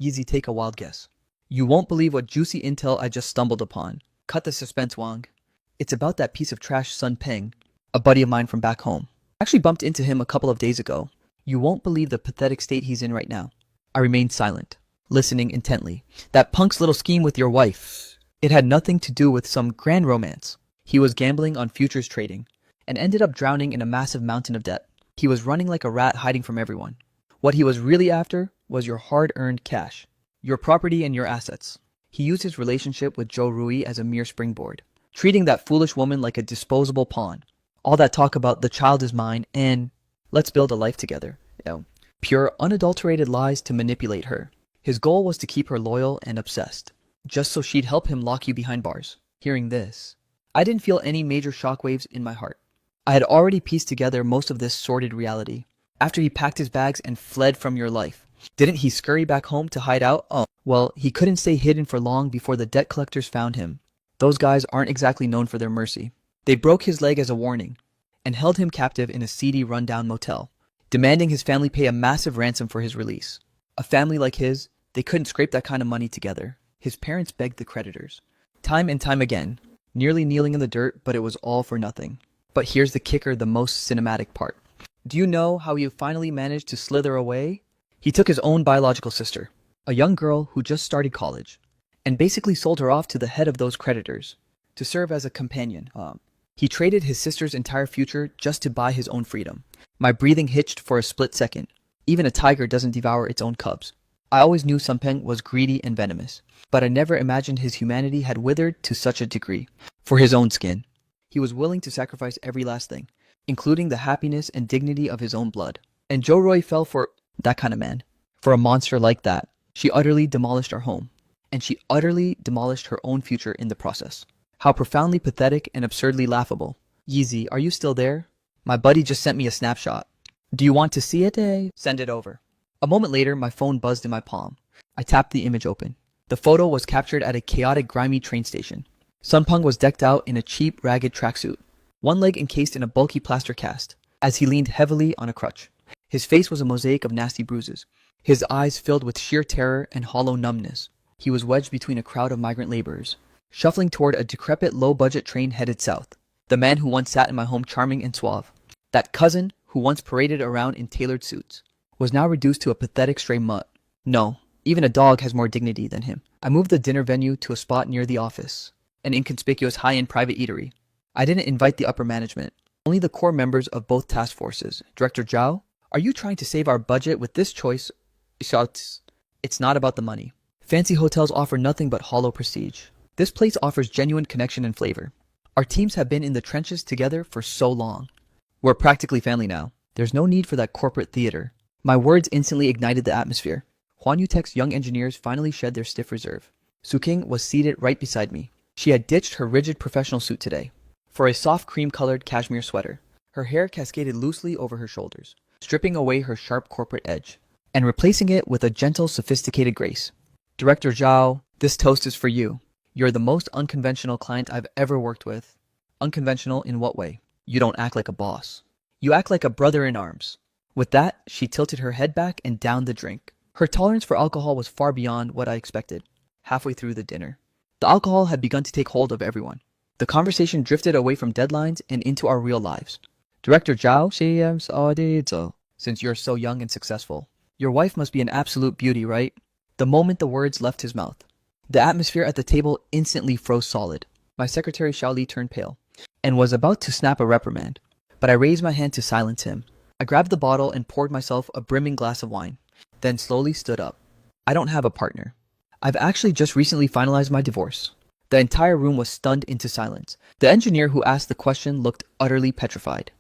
A: Yeezy, take a wild guess. You won't believe what juicy intel I just stumbled upon. Cut the suspense, Wang. It's about that piece of trash Sun Peng, a buddy of mine from back home. I actually bumped into him a couple of days ago. You won't believe the pathetic state he's in right now. I remained silent, listening intently. That punk's little scheme with your wife. It had nothing to do with some grand romance. He was gambling on futures trading, and ended up drowning in a massive mountain of debt. He was running like a rat, hiding from everyone. What he was really after was your hard-earned cash, your property and your assets. He used his relationship with Joe Rui as a mere springboard, treating that foolish woman like a disposable pawn. All that talk about the child is mine and let's build a life together. Pure, unadulterated lies to manipulate her. His goal was to keep her loyal and obsessed, just so she'd help him lock you behind bars. Hearing this, I didn't feel any major shockwaves in my heart. I had already pieced together most of this sordid reality. After he packed his bags and fled from your life, didn't he scurry back home to hide out? Oh, well, he couldn't stay hidden for long before the debt collectors found him. Those guys aren't exactly known for their mercy. They broke his leg as a warning and held him captive in a seedy, rundown motel, demanding his family pay a massive ransom for his release. A family like his, they couldn't scrape that kind of money together. His parents begged the creditors, time and time again, nearly kneeling in the dirt, but it was all for nothing. But here's the kicker, the most cinematic part. Do you know how he finally managed to slither away? He took his own biological sister, a young girl who just started college, and basically sold her off to the head of those creditors to serve as a companion. He traded his sister's entire future just to buy his own freedom. My breathing hitched for a split second. Even a tiger doesn't devour its own cubs. I always knew Sun Peng was greedy and venomous, but I never imagined his humanity had withered to such a degree. For his own skin, he was willing to sacrifice every last thing, including the happiness and dignity of his own blood. And Joe Roy fell for that kind of man. For a monster like that, she utterly demolished our home, and she utterly demolished her own future in the process. How profoundly pathetic and absurdly laughable. Yeezy, are you still there? My buddy just sent me a snapshot. Do you want to see it? Send it over. A moment later, my phone buzzed in my palm. I tapped the image open. The photo was captured at a chaotic, grimy train station. Sun Peng was decked out in a cheap, ragged tracksuit, one leg encased in a bulky plaster cast, as he leaned heavily on a crutch. His face was a mosaic of nasty bruises, his eyes filled with sheer terror and hollow numbness. He was wedged between a crowd of migrant laborers, shuffling toward a decrepit, low-budget train headed south. The man who once sat in my home charming and suave, that cousin who once paraded around in tailored suits, was now reduced to a pathetic stray mutt. No, even a dog has more dignity than him. I moved the dinner venue to a spot near the office, an inconspicuous high-end private eatery. I didn't invite the upper management, only the core members of both task forces. Director Zhao, are you trying to save our budget with this choice? Shouts. It's not about the money. Fancy hotels offer nothing but hollow prestige. This place offers genuine connection and flavor. Our teams have been in the trenches together for so long. We're practically family now. There's no need for that corporate theater. My words instantly ignited the atmosphere. Huan Yutek's young engineers finally shed their stiff reserve. Su King was seated right beside me. She had ditched her rigid professional suit today for a soft cream-colored cashmere sweater. Her hair cascaded loosely over her shoulders, stripping away her sharp corporate edge, and replacing it with a gentle, sophisticated grace. Director Zhao, this toast is for you. You're the most unconventional client I've ever worked with. Unconventional in what way? You don't act like a boss. You act like a brother in arms. With that, she tilted her head back and downed the drink. Her tolerance for alcohol was far beyond what I expected. Halfway through the dinner, the alcohol had begun to take hold of everyone. The conversation drifted away from deadlines and into our real lives. Director Zhao, since you're so young and successful, your wife must be an absolute beauty, right? The moment the words left his mouth, the atmosphere at the table instantly froze solid. My secretary Xiaoli turned pale and was about to snap a reprimand, but I raised my hand to silence him. I grabbed the bottle and poured myself a brimming glass of wine, then slowly stood up. I don't have a partner. I've actually just recently finalized my divorce. The entire room was stunned into silence. The engineer who asked the question looked utterly petrified.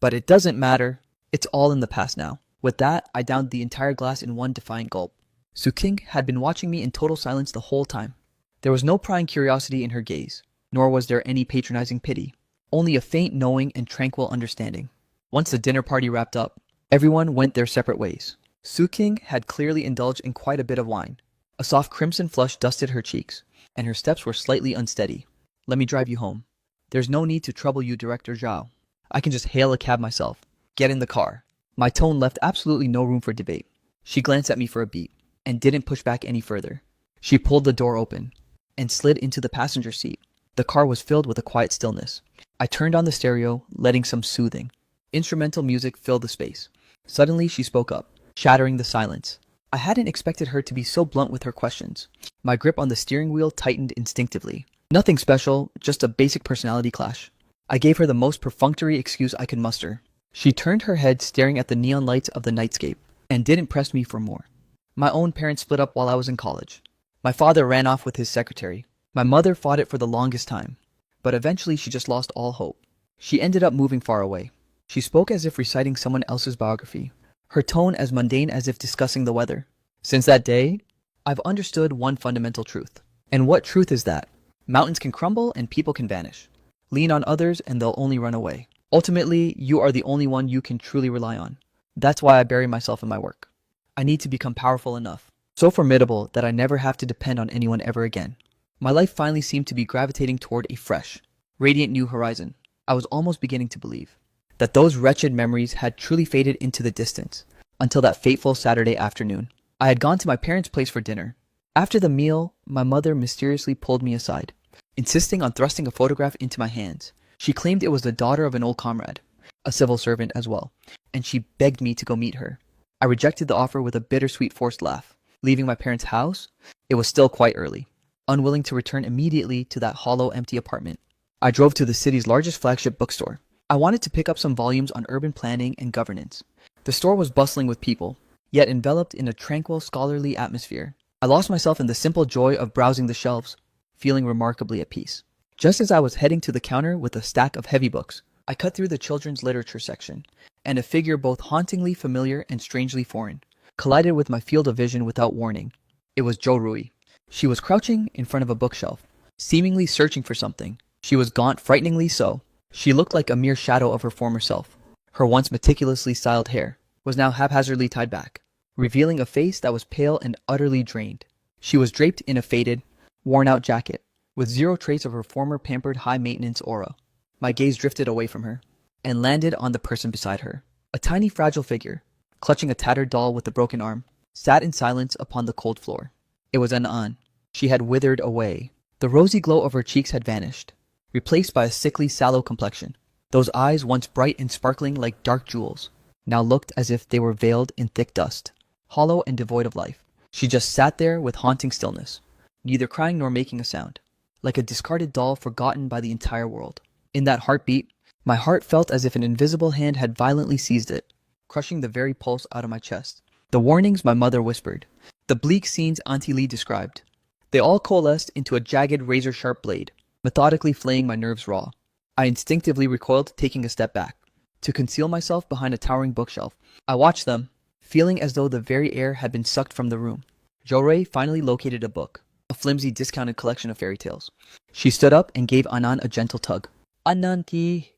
A: But it doesn't matter. It's all in the past now. With that, I downed the entire glass in one defiant gulp. Suking had been watching me in total silence the whole time. There was no prying curiosity in her gaze, nor was there any patronizing pity. Only a faint knowing and tranquil understanding. Once the dinner party wrapped up, everyone went their separate ways. Suking had clearly indulged in quite a bit of wine. A soft crimson flush dusted her cheeks, and her steps were slightly unsteady. Let me drive you home. There's no need to trouble you, Director Zhao. I can just hail a cab myself. Get in the car. My tone left absolutely no room for debate. She glanced at me for a beat, and didn't push back any further. She pulled the door open, and slid into the passenger seat. The car was filled with a quiet stillness. I turned on the stereo, letting some soothing instrumental music fill the space. Suddenly she spoke up, shattering the silence. I hadn't expected her to be so blunt with her questions. My grip on the steering wheel tightened instinctively. Nothing special, just a basic personality clash. I gave her the most perfunctory excuse I could muster. She turned her head, staring at the neon lights of the nightscape, and didn't press me for more. My own parents split up while I was in college. My father ran off with his secretary. My mother fought it for the longest time, but eventually she just lost all hope. She ended up moving far away. She spoke as if reciting someone else's biography, her tone as mundane as if discussing the weather. Since that day, I've understood one fundamental truth. And what truth is that? Mountains can crumble and people can vanish. Lean on others and they'll only run away. Ultimately, you are the only one you can truly rely on. That's why I bury myself in my work. I need to become powerful enough, so formidable that I never have to depend on anyone ever again. My life finally seemed to be gravitating toward a fresh, radiant new horizon. I was almost beginning to believe that those wretched memories had truly faded into the distance, until that fateful Saturday afternoon. I had gone to my parents' place for dinner. After the meal, my mother mysteriously pulled me aside, insisting on thrusting a photograph into my hands. She claimed it was the daughter of an old comrade, a civil servant as well, and she begged me to go meet her. I rejected the offer with a bittersweet forced laugh. Leaving my parents' house, it was still quite early. Unwilling to return immediately to that hollow, empty apartment, I drove to the city's largest flagship bookstore. I wanted to pick up some volumes on urban planning and governance. The store was bustling with people, yet enveloped in a tranquil, scholarly atmosphere. I lost myself in the simple joy of browsing the shelves, feeling remarkably at peace. Just as I was heading to the counter with a stack of heavy books, I cut through the children's literature section, and a figure both hauntingly familiar and strangely foreign collided with my field of vision without warning. It was Jo Rui. She was crouching in front of a bookshelf, seemingly searching for something. She was gaunt, frighteningly so. She looked like a mere shadow of her former self. Her once meticulously styled hair was now haphazardly tied back, revealing a face that was pale and utterly drained. She was draped in a faded, worn-out jacket, with zero trace of her former pampered high-maintenance aura. My gaze drifted away from her, and landed on the person beside her. A tiny fragile figure, clutching a tattered doll with a broken arm, sat in silence upon the cold floor. It was An. She had withered away. The rosy glow of her cheeks had vanished, replaced by a sickly, sallow complexion. Those eyes, once bright and sparkling like dark jewels, now looked as if they were veiled in thick dust, hollow and devoid of life. She just sat there with haunting stillness, neither crying nor making a sound, like a discarded doll forgotten by the entire world. In that heartbeat, my heart felt as if an invisible hand had violently seized it, crushing the very pulse out of my chest. The warnings my mother whispered, the bleak scenes Auntie Lee described, they all coalesced into a jagged, razor-sharp blade, methodically flaying my nerves raw. I instinctively recoiled, taking a step back, to conceal myself behind a towering bookshelf. I watched them, feeling as though the very air had been sucked from the room. Jorei finally located a book, a flimsy, discounted collection of fairy tales. She stood up and gave Anan a gentle tug. Ananti.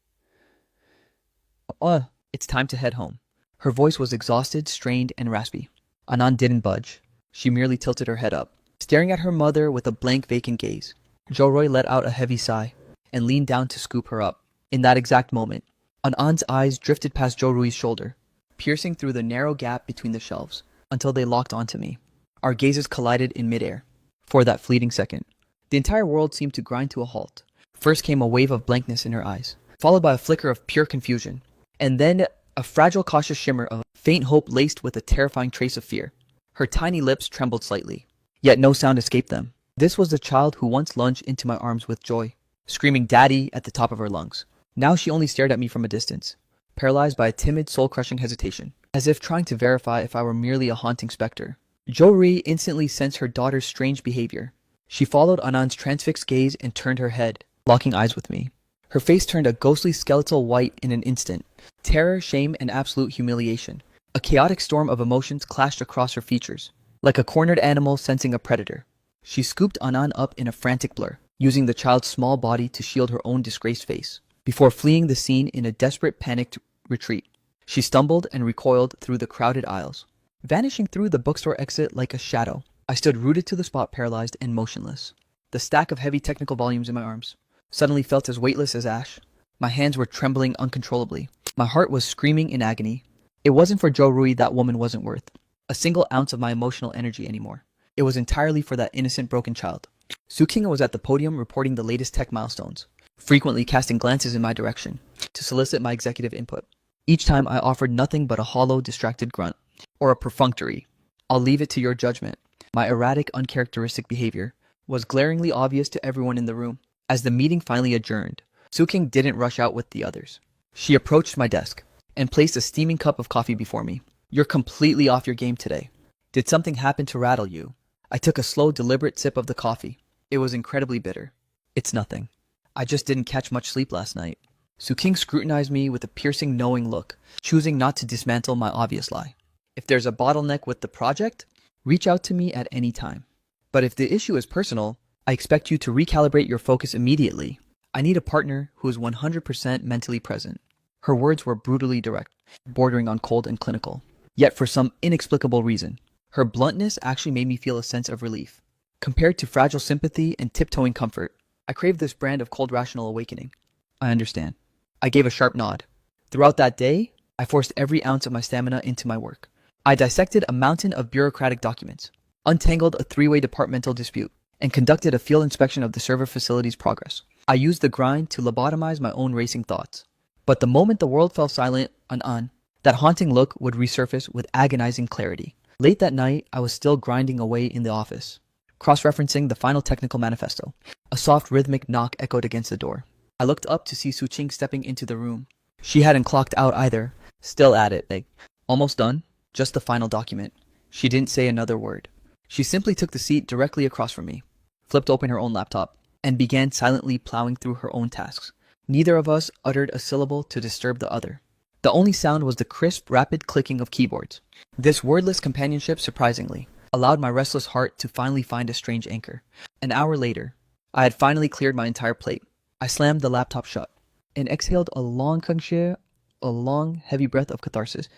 A: It's time to head home. Her voice was exhausted, strained, and raspy. Anan didn't budge. She merely tilted her head up, staring at her mother with a blank, vacant gaze. Joe let out a heavy sigh and leaned down to scoop her up. In that exact moment, An's eyes drifted past Joe shoulder, piercing through the narrow gap between the shelves until they locked onto me. Our gazes collided in midair. For that fleeting second, the entire world seemed to grind to a halt. First came a wave of blankness in her eyes, followed by a flicker of pure confusion, and then a fragile, cautious shimmer of faint hope laced with a terrifying trace of fear. Her tiny lips trembled slightly, yet no sound escaped them. This was the child who once lunged into my arms with joy, screaming "Daddy" at the top of her lungs. Now she only stared at me from a distance, paralyzed by a timid, soul-crushing hesitation, as if trying to verify if I were merely a haunting specter. Joe instantly sensed her daughter's strange behavior. She followed Anan's transfixed gaze and turned her head, locking eyes with me. Her face turned a ghostly skeletal white in an instant. Terror, shame, and absolute humiliation. A chaotic storm of emotions clashed across her features, like a cornered animal sensing a predator. She scooped Anan up in a frantic blur, using the child's small body to shield her own disgraced face, before fleeing the scene in a desperate, panicked retreat. She stumbled and recoiled through the crowded aisles, vanishing through the bookstore exit like a shadow. I stood rooted to the spot, paralyzed and motionless. The stack of heavy technical volumes in my arms suddenly felt as weightless as ash. My hands were trembling uncontrollably. My heart was screaming in agony. It wasn't for Joe that woman wasn't worth a single ounce of my emotional energy anymore. It was entirely for that innocent, broken child. Sukinga was at the podium reporting the latest tech milestones, frequently casting glances in my direction to solicit my executive input. Each time I offered nothing but a hollow, distracted grunt, or a perfunctory, "I'll leave it to your judgment." My erratic, uncharacteristic behavior was glaringly obvious to everyone in the room. As the meeting finally adjourned, Suking didn't rush out with the others. She approached my desk and placed a steaming cup of coffee before me. "You're completely off your game today. Did something happen to rattle you?" I took a slow, deliberate sip of the coffee. It was incredibly bitter. "It's nothing. I just didn't catch much sleep last night." Suking scrutinized me with a piercing, knowing look, choosing not to dismantle my obvious lie. "If there's a bottleneck with the project, reach out to me at any time. But if the issue is personal, I expect you to recalibrate your focus immediately. I need a partner who is 100% mentally present." Her words were brutally direct, bordering on cold and clinical. Yet for some inexplicable reason, her bluntness actually made me feel a sense of relief. Compared to fragile sympathy and tiptoeing comfort, I craved this brand of cold rational awakening. "I understand." I gave a sharp nod. Throughout that day, I forced every ounce of my stamina into my work. I dissected a mountain of bureaucratic documents, untangled a three-way departmental dispute, and conducted a field inspection of the server facility's progress. I used the grind to lobotomize my own racing thoughts. But the moment the world fell silent on An, that haunting look would resurface with agonizing clarity. Late that night, I was still grinding away in the office, cross-referencing the final technical manifesto. A soft rhythmic knock echoed against the door. I looked up to see Suching stepping into the room. She hadn't clocked out either, still at it, like, almost done, just the final document. She didn't say another word. She simply took the seat directly across from me, flipped open her own laptop, and began silently plowing through her own tasks. Neither of us uttered a syllable to disturb the other. The only sound was the crisp, rapid clicking of keyboards. This wordless companionship, surprisingly, allowed my restless heart to finally find a strange anchor. An hour later, I had finally cleared my entire plate. I slammed the laptop shut and exhaled a long kangxie, a long, heavy breath of catharsis.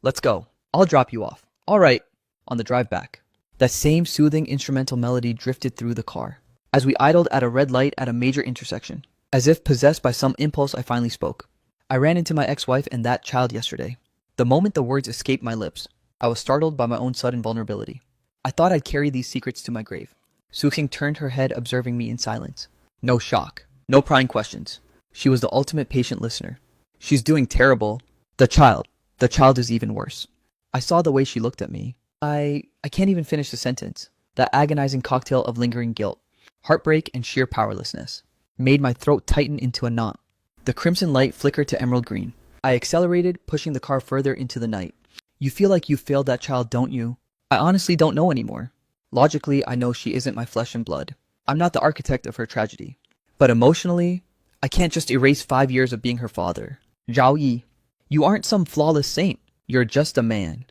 A: "Let's go. I'll drop you off." "All right." On the drive back, that same soothing instrumental melody drifted through the car. As we idled at a red light at a major intersection, as if possessed by some impulse, I finally spoke. "I ran into my ex-wife and that child yesterday." The moment the words escaped my lips, I was startled by my own sudden vulnerability. I thought I'd carry these secrets to my grave. Suking turned her head, observing me in silence. No shock, no prying questions. She was the ultimate patient listener. "She's doing terrible." The child is even worse." I saw the way she looked at me. I can't even finish the sentence. That agonizing cocktail of lingering guilt, heartbreak, and sheer powerlessness made my throat tighten into a knot. The crimson light flickered to emerald green. I accelerated, pushing the car further into the night. "You feel like you failed that child, don't you?" I honestly don't know anymore. Logically, I know she isn't my flesh and blood. I'm not the architect of her tragedy. But emotionally, I can't just erase 5 years of being her father. Zhao Yi, you aren't some flawless saint. You're just a man.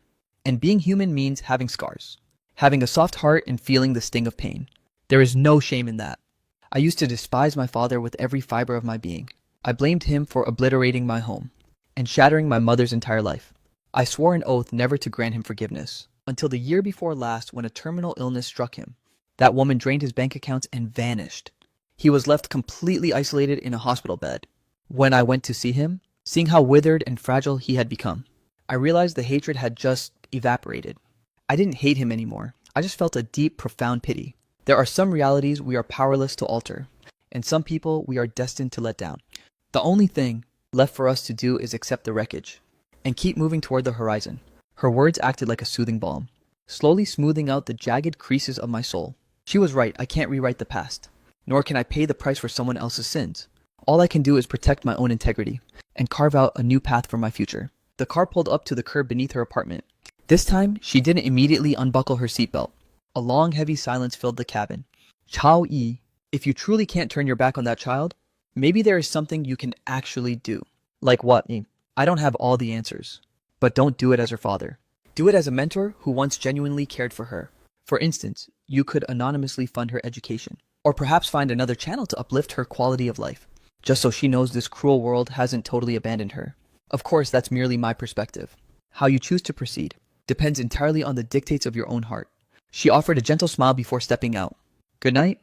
A: And being human means having scars, having a soft heart and feeling the sting of pain. There is no shame in that. I used to despise my father with every fiber of my being. I blamed him for obliterating my home and shattering my mother's entire life. I swore an oath never to grant him forgiveness until the year before last when a terminal illness struck him. That woman drained his bank accounts and vanished. He was left completely isolated in a hospital bed. When I went to see him, seeing how withered and fragile he had become, I realized the hatred had just evaporated. I didn't hate him anymore. I just felt a deep, profound pity. There are some realities we are powerless to alter, and some people we are destined to let down. The only thing left for us to do is accept the wreckage and keep moving toward the horizon. Her words acted like a soothing balm, slowly smoothing out the jagged creases of my soul. She was right, I can't rewrite the past, nor can I pay the price for someone else's sins. All I can do is protect my own integrity and carve out a new path for my future. The car pulled up to the curb beneath her apartment. This time, she didn't immediately unbuckle her seatbelt. A long, heavy silence filled the cabin. Chao Yi, if you truly can't turn your back on that child, maybe there is something you can actually do. Like what? I don't have all the answers, but don't do it as her father. Do it as a mentor who once genuinely cared for her. For instance, you could anonymously fund her education, or perhaps find another channel to uplift her quality of life, just so she knows this cruel world hasn't totally abandoned her. Of course, that's merely my perspective. How you choose to proceed depends entirely on the dictates of your own heart. She offered a gentle smile before stepping out. Good night,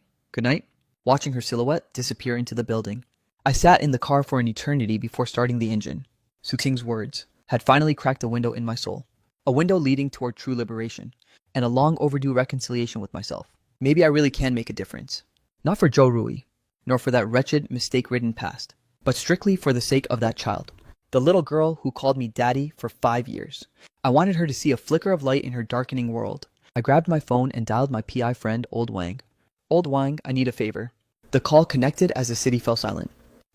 A: watching her silhouette disappear into the building. I sat in the car for an eternity before starting the engine. Suxing's words had finally cracked a window in my soul. A window leading toward true liberation, and a long overdue reconciliation with myself. Maybe I really can make a difference. Not for Zhou Rui, nor for that wretched, mistake-ridden past, but strictly for the sake of that child. The little girl who called me daddy for 5 years. I wanted her to see a flicker of light in her darkening world. I grabbed my phone and dialed my PI friend, Old Wang. Old Wang, I need a favor. The call connected as the city fell silent.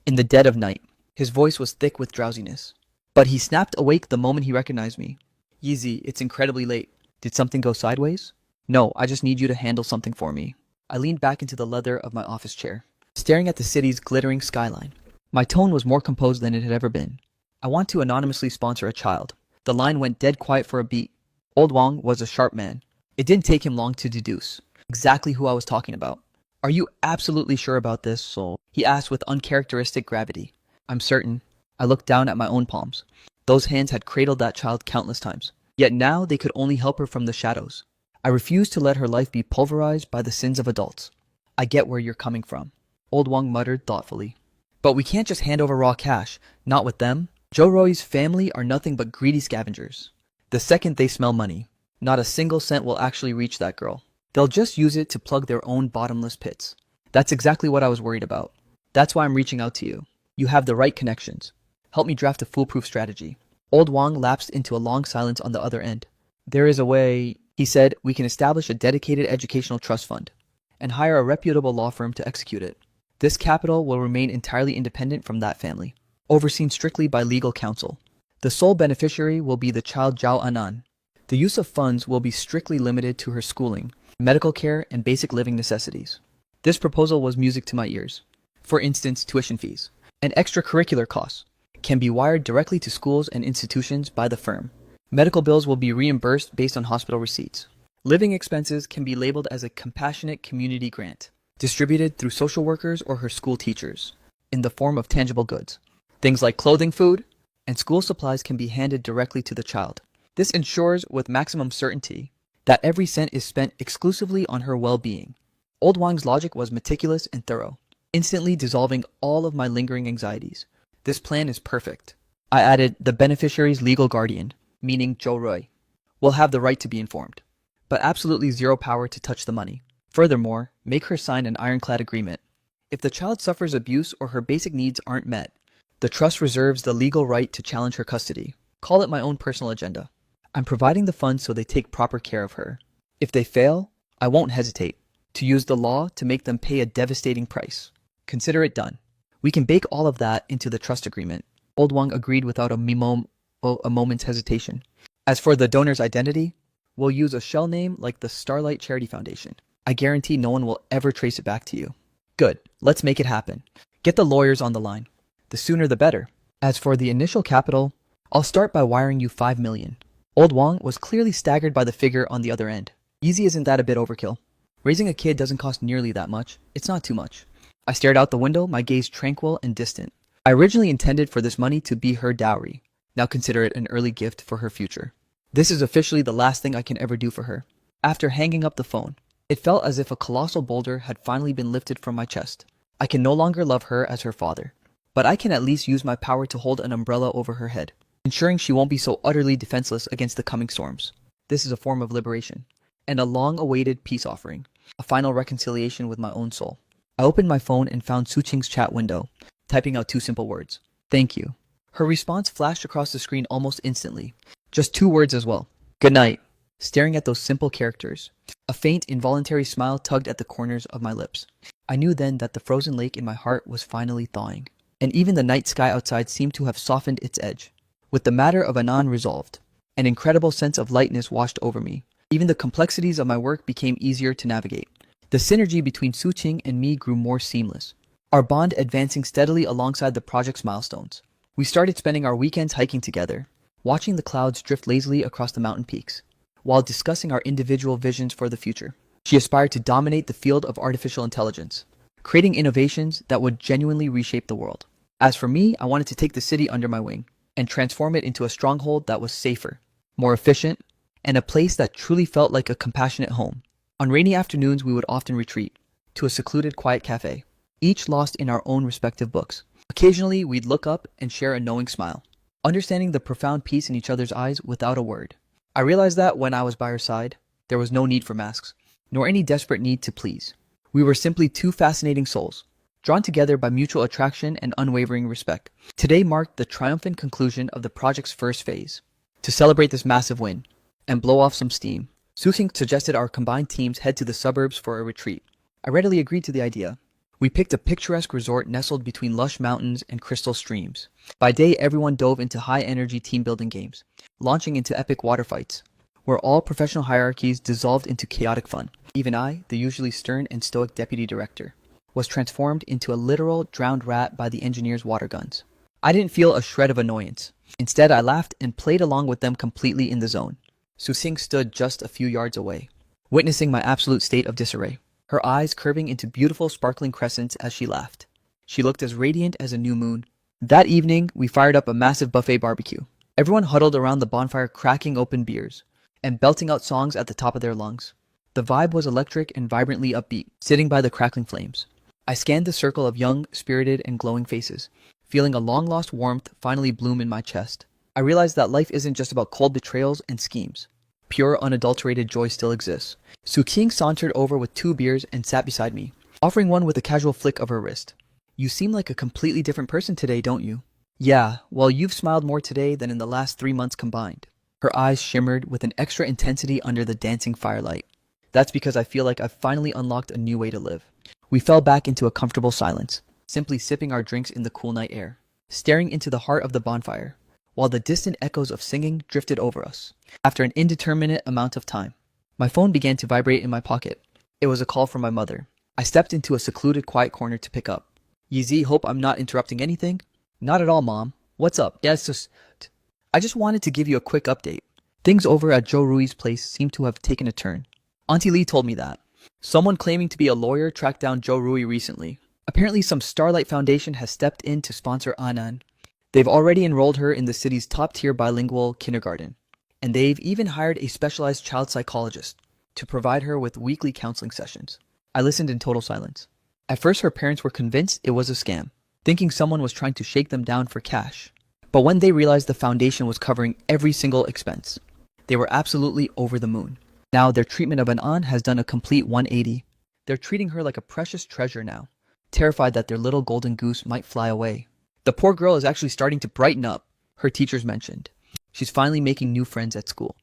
A: In the dead of night, his voice was thick with drowsiness. But he snapped awake the moment he recognized me. Yeezy, it's incredibly late. Did something go sideways? No, I just need you to handle something for me. I leaned back into the leather of my office chair, staring at the city's glittering skyline. My tone was more composed than it had ever been. I want to anonymously sponsor a child. The line went dead quiet for a beat. Old Wang was a sharp man. It didn't take him long to deduce exactly who I was talking about. Are you absolutely sure about this, Soul? He asked with uncharacteristic gravity. I'm certain. I looked down at my own palms. Those hands had cradled that child countless times. Yet now they could only help her from the shadows. I refused to let her life be pulverized by the sins of adults. I get where you're coming from, Old Wang muttered thoughtfully. But we can't just hand over raw cash. Not with them. Zhou Rui's family are nothing but greedy scavengers. The second they smell money, not a single cent will actually reach that girl. They'll just use it to plug their own bottomless pits. That's exactly what I was worried about. That's why I'm reaching out to you. You have the right connections. Help me draft a foolproof strategy. Old Wang lapsed into a long silence on the other end. There is a way, he said. We can establish a dedicated educational trust fund and hire a reputable law firm to execute it. This capital will remain entirely independent from that family, overseen strictly by legal counsel. The sole beneficiary will be the child Zhao Anan. The use of funds will be strictly limited to her schooling, medical care, and basic living necessities. This proposal was music to my ears. For instance, tuition fees and extracurricular costs can be wired directly to schools and institutions by the firm. Medical bills will be reimbursed based on hospital receipts. Living expenses can be labeled as a compassionate community grant, distributed through social workers or her school teachers, in the form of tangible goods. Things like clothing, food, and school supplies can be handed directly to the child. This ensures with maximum certainty that every cent is spent exclusively on her well-being. Old Wang's logic was meticulous and thorough, instantly dissolving all of my lingering anxieties. This plan is perfect. I added, the beneficiary's legal guardian, meaning Zhou Rui, will have the right to be informed, but absolutely zero power to touch the money. Furthermore, make her sign an ironclad agreement. If the child suffers abuse or her basic needs aren't met, the trust reserves the legal right to challenge her custody. Call it my own personal agenda. I'm providing the funds so they take proper care of her. If they fail, I won't hesitate to use the law to make them pay a devastating price. Consider it done. We can bake all of that into the trust agreement. Old Wang agreed without a moment's hesitation. As for the donor's identity, we'll use a shell name like the Starlight Charity Foundation. I guarantee no one will ever trace it back to you. Good, let's make it happen. Get the lawyers on the line. The sooner the better. As for the initial capital, I'll start by wiring you 5 million. Old Wang was clearly staggered by the figure on the other end. Easy, isn't that a bit overkill? Raising a kid doesn't cost nearly that much. It's not too much. I stared out the window, my gaze tranquil and distant. I originally intended for this money to be her dowry. Now consider it an early gift for her future. This is officially the last thing I can ever do for her. After hanging up the phone, it felt as if a colossal boulder had finally been lifted from my chest. I can no longer love her as her father, but I can at least use my power to hold an umbrella over her head, ensuring she won't be so utterly defenseless against the coming storms. This is a form of liberation, and a long-awaited peace offering, a final reconciliation with my own soul. I opened my phone and found Suqing's chat window, typing out 2 simple words. Thank you. Her response flashed across the screen almost instantly. Just 2 words as well. Good night. Staring at those simple characters, a faint, involuntary smile tugged at the corners of my lips. I knew then that the frozen lake in my heart was finally thawing, and even the night sky outside seemed to have softened its edge. With the matter of Anan resolved, an incredible sense of lightness washed over me. Even the complexities of my work became easier to navigate. The synergy between Suqing and me grew more seamless, our bond advancing steadily alongside the project's milestones. We started spending our weekends hiking together, watching the clouds drift lazily across the mountain peaks, while discussing our individual visions for the future. She aspired to dominate the field of artificial intelligence, creating innovations that would genuinely reshape the world. As for me, I wanted to take the city under my wing and transform it into a stronghold that was safer, more efficient, and a place that truly felt like a compassionate home. On rainy afternoons, we would often retreat to a secluded, quiet cafe, each lost in our own respective books. Occasionally, we'd look up and share a knowing smile, understanding the profound peace in each other's eyes without a word. I realized that when I was by her side, there was no need for masks, nor any desperate need to please. We were simply 2 fascinating souls, drawn together by mutual attraction and unwavering respect. Today marked the triumphant conclusion of the project's first phase. To celebrate this massive win and blow off some steam, Suqing suggested our combined teams head to the suburbs for a retreat. I readily agreed to the idea. We picked a picturesque resort nestled between lush mountains and crystal streams. By day, everyone dove into high-energy team-building games, launching into epic water fights, where all professional hierarchies dissolved into chaotic fun. Even I, the usually stern and stoic deputy director, was transformed into a literal drowned rat by the engineers' water guns. I didn't feel a shred of annoyance. Instead, I laughed and played along with them completely in the zone. Suqing stood just a few yards away, witnessing my absolute state of disarray, her eyes curving into beautiful sparkling crescents as she laughed. She looked as radiant as a new moon. That evening, we fired up a massive buffet barbecue. Everyone huddled around the bonfire cracking open beers and belting out songs at the top of their lungs. The vibe was electric and vibrantly upbeat, sitting by the crackling flames. I scanned the circle of young, spirited, and glowing faces, feeling a long-lost warmth finally bloom in my chest. I realized that life isn't just about cold betrayals and schemes. Pure, unadulterated joy still exists. Suqing sauntered over with 2 beers and sat beside me, offering one with a casual flick of her wrist. You seem like a completely different person today, don't you? Yeah, well, you've smiled more today than in the last 3 months combined. Her eyes shimmered with an extra intensity under the dancing firelight. That's because I feel like I've finally unlocked a new way to live. We fell back into a comfortable silence, simply sipping our drinks in the cool night air, staring into the heart of the bonfire, while the distant echoes of singing drifted over us. After an indeterminate amount of time, my phone began to vibrate in my pocket. It was a call from my mother. I stepped into a secluded, quiet corner to pick up. Yizi, hope I'm not interrupting anything? Not at all, Mom. What's up? Yes, I just wanted to give you a quick update. Things over at Joe Rui's place seem to have taken a turn. Auntie Lee told me that. Someone claiming to be a lawyer tracked down Joe Rui recently. Apparently some Starlight Foundation has stepped in to sponsor Anan. They've already enrolled her in the city's top-tier bilingual kindergarten, and they've even hired a specialized child psychologist to provide her with weekly counseling sessions. I listened in total silence. At first, her parents were convinced it was a scam, thinking someone was trying to shake them down for cash. But when they realized the foundation was covering every single expense, they were absolutely over the moon. Now, their treatment of Anan has done a complete 180. They're treating her like a precious treasure now, terrified that their little golden goose might fly away. The poor girl is actually starting to brighten up, her teachers mentioned. She's finally making new friends at school,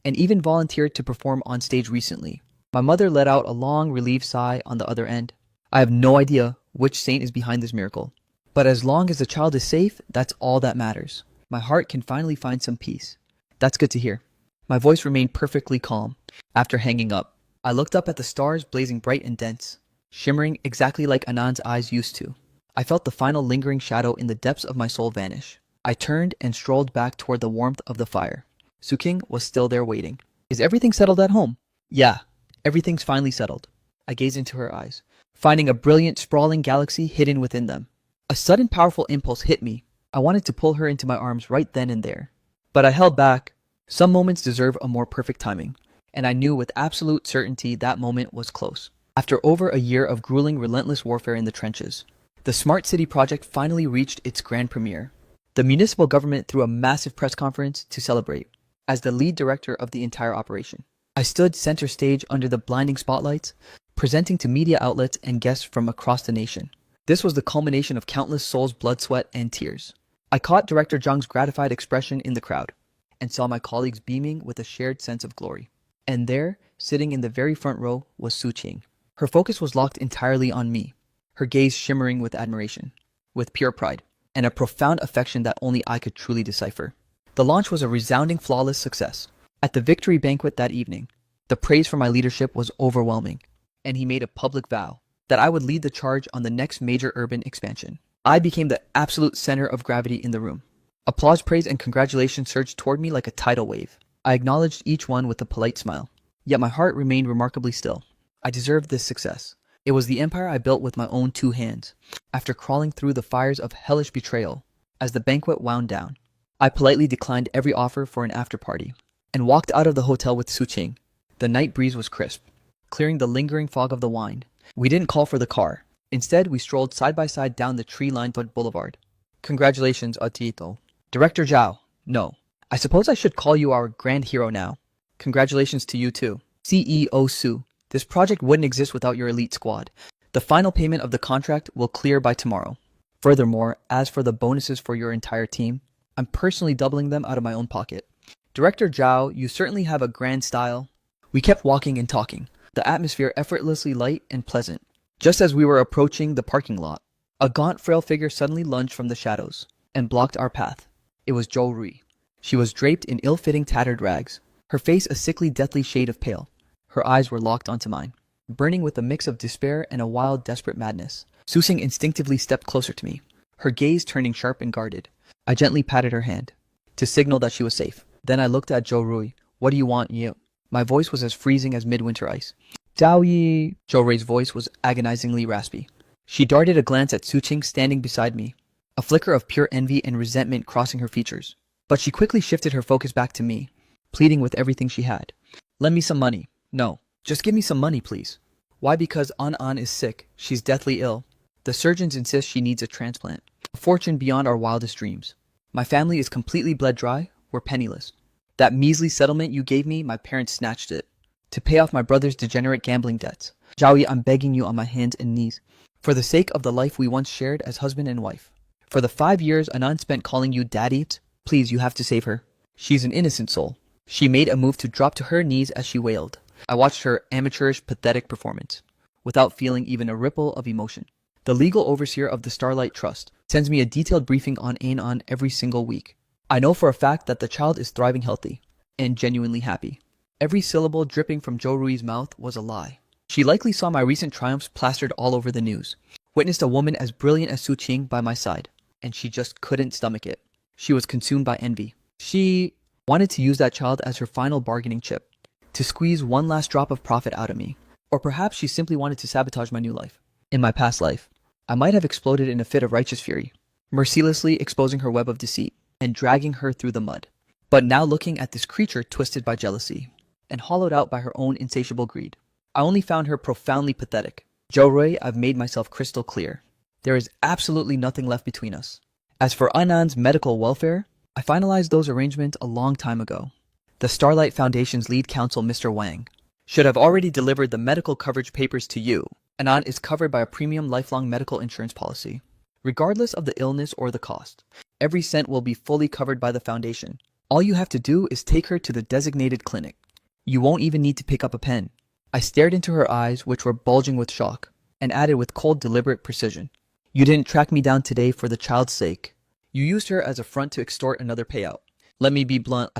A: and even volunteered to perform on stage recently. My mother let out a long, relieved sigh on the other end. I have no idea which saint is behind this miracle, but as long as the child is safe, that's all that matters. My heart can finally find some peace. That's good to hear. My voice remained perfectly calm. After hanging up, I looked up at the stars blazing bright and dense, shimmering exactly like Anan's eyes used to. I felt the final lingering shadow in the depths of my soul vanish. I turned and strolled back toward the warmth of the fire. Suqing was still there waiting. Is everything settled at home? Yeah, everything's finally settled. I gazed into her eyes, finding a brilliant, sprawling galaxy hidden within them. A sudden powerful impulse hit me. I wanted to pull her into my arms right then and there. But I held back, Some moments deserve a more perfect timing, and I knew with absolute certainty that moment was close. After over a year of grueling, relentless warfare in the trenches, the Smart City project finally reached its grand premiere. The municipal government threw a massive press conference to celebrate. As the lead director of the entire operation, I stood center stage under the blinding spotlights, presenting to media outlets and guests from across the nation. This was the culmination of countless souls' blood, sweat, and tears. I caught Director Zhang's gratified expression in the crowd, and saw my colleagues beaming with a shared sense of glory. And there, sitting in the very front row, was Su Qing. Her focus was locked entirely on me, her gaze shimmering with admiration, with pure pride, and a profound affection that only I could truly decipher. The launch was a resounding, flawless success. At the victory banquet that evening, the praise for my leadership was overwhelming, and he made a public vow that I would lead the charge on the next major urban expansion. I became the absolute center of gravity in the room. Applause, praise, and congratulations surged toward me like a tidal wave. I acknowledged each one with a polite smile, yet my heart remained remarkably still. I deserved this success. It was the empire I built with my own 2 hands. After crawling through the fires of hellish betrayal, as the banquet wound down, I politely declined every offer for an after-party, and walked out of the hotel with Su Qing. The night breeze was crisp, clearing the lingering fog of the wine. We didn't call for the car. Instead, we strolled side by side down the tree-lined boulevard. Congratulations, Atito. Director Zhao. No. I suppose I should call you our grand hero now. Congratulations to you too. CEO Su. This project wouldn't exist without your elite squad. The final payment of the contract will clear by tomorrow. Furthermore, as for the bonuses for your entire team, I'm personally doubling them out of my own pocket. Director Zhao, you certainly have a grand style. We kept walking and talking, the atmosphere effortlessly light and pleasant. Just as we were approaching the parking lot, a gaunt, frail figure suddenly lunged from the shadows and blocked our path. It was Zhou Rui. She was draped in ill-fitting, tattered rags, her face a sickly, deathly shade of pale. Her eyes were locked onto mine, burning with a mix of despair and a wild, desperate madness. Su Qing instinctively stepped closer to me, her gaze turning sharp and guarded. I gently patted her hand, to signal that she was safe. Then I looked at Zhou Rui. What do you want, you? My voice was as freezing as midwinter ice. Zhao Yi. Zhou Rui's voice was agonizingly raspy. She darted a glance at Su Qing standing beside me, a flicker of pure envy and resentment crossing her features. But she quickly shifted her focus back to me, pleading with everything she had. Lend me some money. No, just give me some money, please. Why? Because An is sick. She's deathly ill. The surgeons insist she needs a transplant. A fortune beyond our wildest dreams. My family is completely bled dry. We're penniless. That measly settlement you gave me, my parents snatched it, to pay off my brother's degenerate gambling debts. Zhao Yi, I'm begging you on my hands and knees, for the sake of the life we once shared as husband and wife. For the 5 years Anan spent calling you daddy, please, you have to save her. She's an innocent soul. She made a move to drop to her knees as she wailed. I watched her amateurish, pathetic performance, without feeling even a ripple of emotion. The legal overseer of the Starlight Trust sends me a detailed briefing on Anan every single week. I know for a fact that the child is thriving healthy, and genuinely happy. Every syllable dripping from Zhou Rui's mouth was a lie. She likely saw my recent triumphs plastered all over the news, witnessed a woman as brilliant as Su Qing by my side, and she just couldn't stomach it. She was consumed by envy. She wanted to use that child as her final bargaining chip, to squeeze one last drop of profit out of me. Or perhaps she simply wanted to sabotage my new life. In my past life, I might have exploded in a fit of righteous fury, mercilessly exposing her web of deceit, and dragging her through the mud. But now looking at this creature twisted by jealousy, and hollowed out by her own insatiable greed, I only found her profoundly pathetic. Zhou Rui, I've made myself crystal clear. There is absolutely nothing left between us. As for Anan's medical welfare, I finalized those arrangements a long time ago. The Starlight Foundation's lead counsel, Mr. Wang, should have already delivered the medical coverage papers to you. Anan is covered by a premium lifelong medical insurance policy. Regardless of the illness or the cost, every cent will be fully covered by the foundation. All you have to do is take her to the designated clinic. You won't even need to pick up a pen. I stared into her eyes, which were bulging with shock, and added with cold, deliberate precision. You didn't track me down today for the child's sake. You used her as a front to extort another payout. Let me be blunt.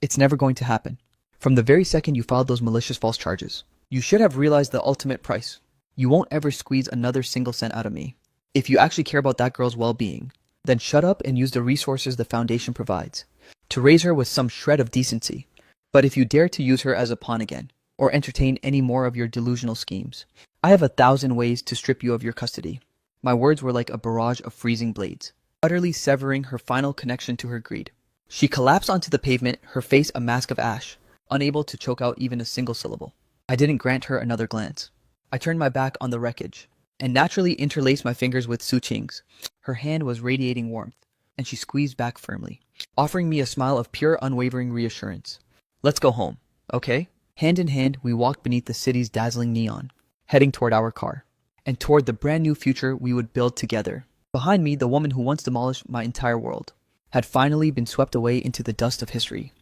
A: It's never going to happen. From the very second you filed those malicious false charges, you should have realized the ultimate price. You won't ever squeeze another single cent out of me. If you actually care about that girl's well-being, then shut up and use the resources the foundation provides to raise her with some shred of decency. But if you dare to use her as a pawn again, or entertain any more of your delusional schemes, I have 1,000 ways to strip you of your custody. My words were like a barrage of freezing blades, utterly severing her final connection to her greed. She collapsed onto the pavement, her face a mask of ash, unable to choke out even a single syllable. I didn't grant her another glance. I turned my back on the wreckage, and naturally interlaced my fingers with Su Qing's. Her hand was radiating warmth, and she squeezed back firmly, offering me a smile of pure, unwavering reassurance. Let's go home, okay? Hand in hand, we walked beneath the city's dazzling neon, heading toward our car, and toward the brand new future we would build together. Behind me, the woman who once demolished my entire world had finally been swept away into the dust of history.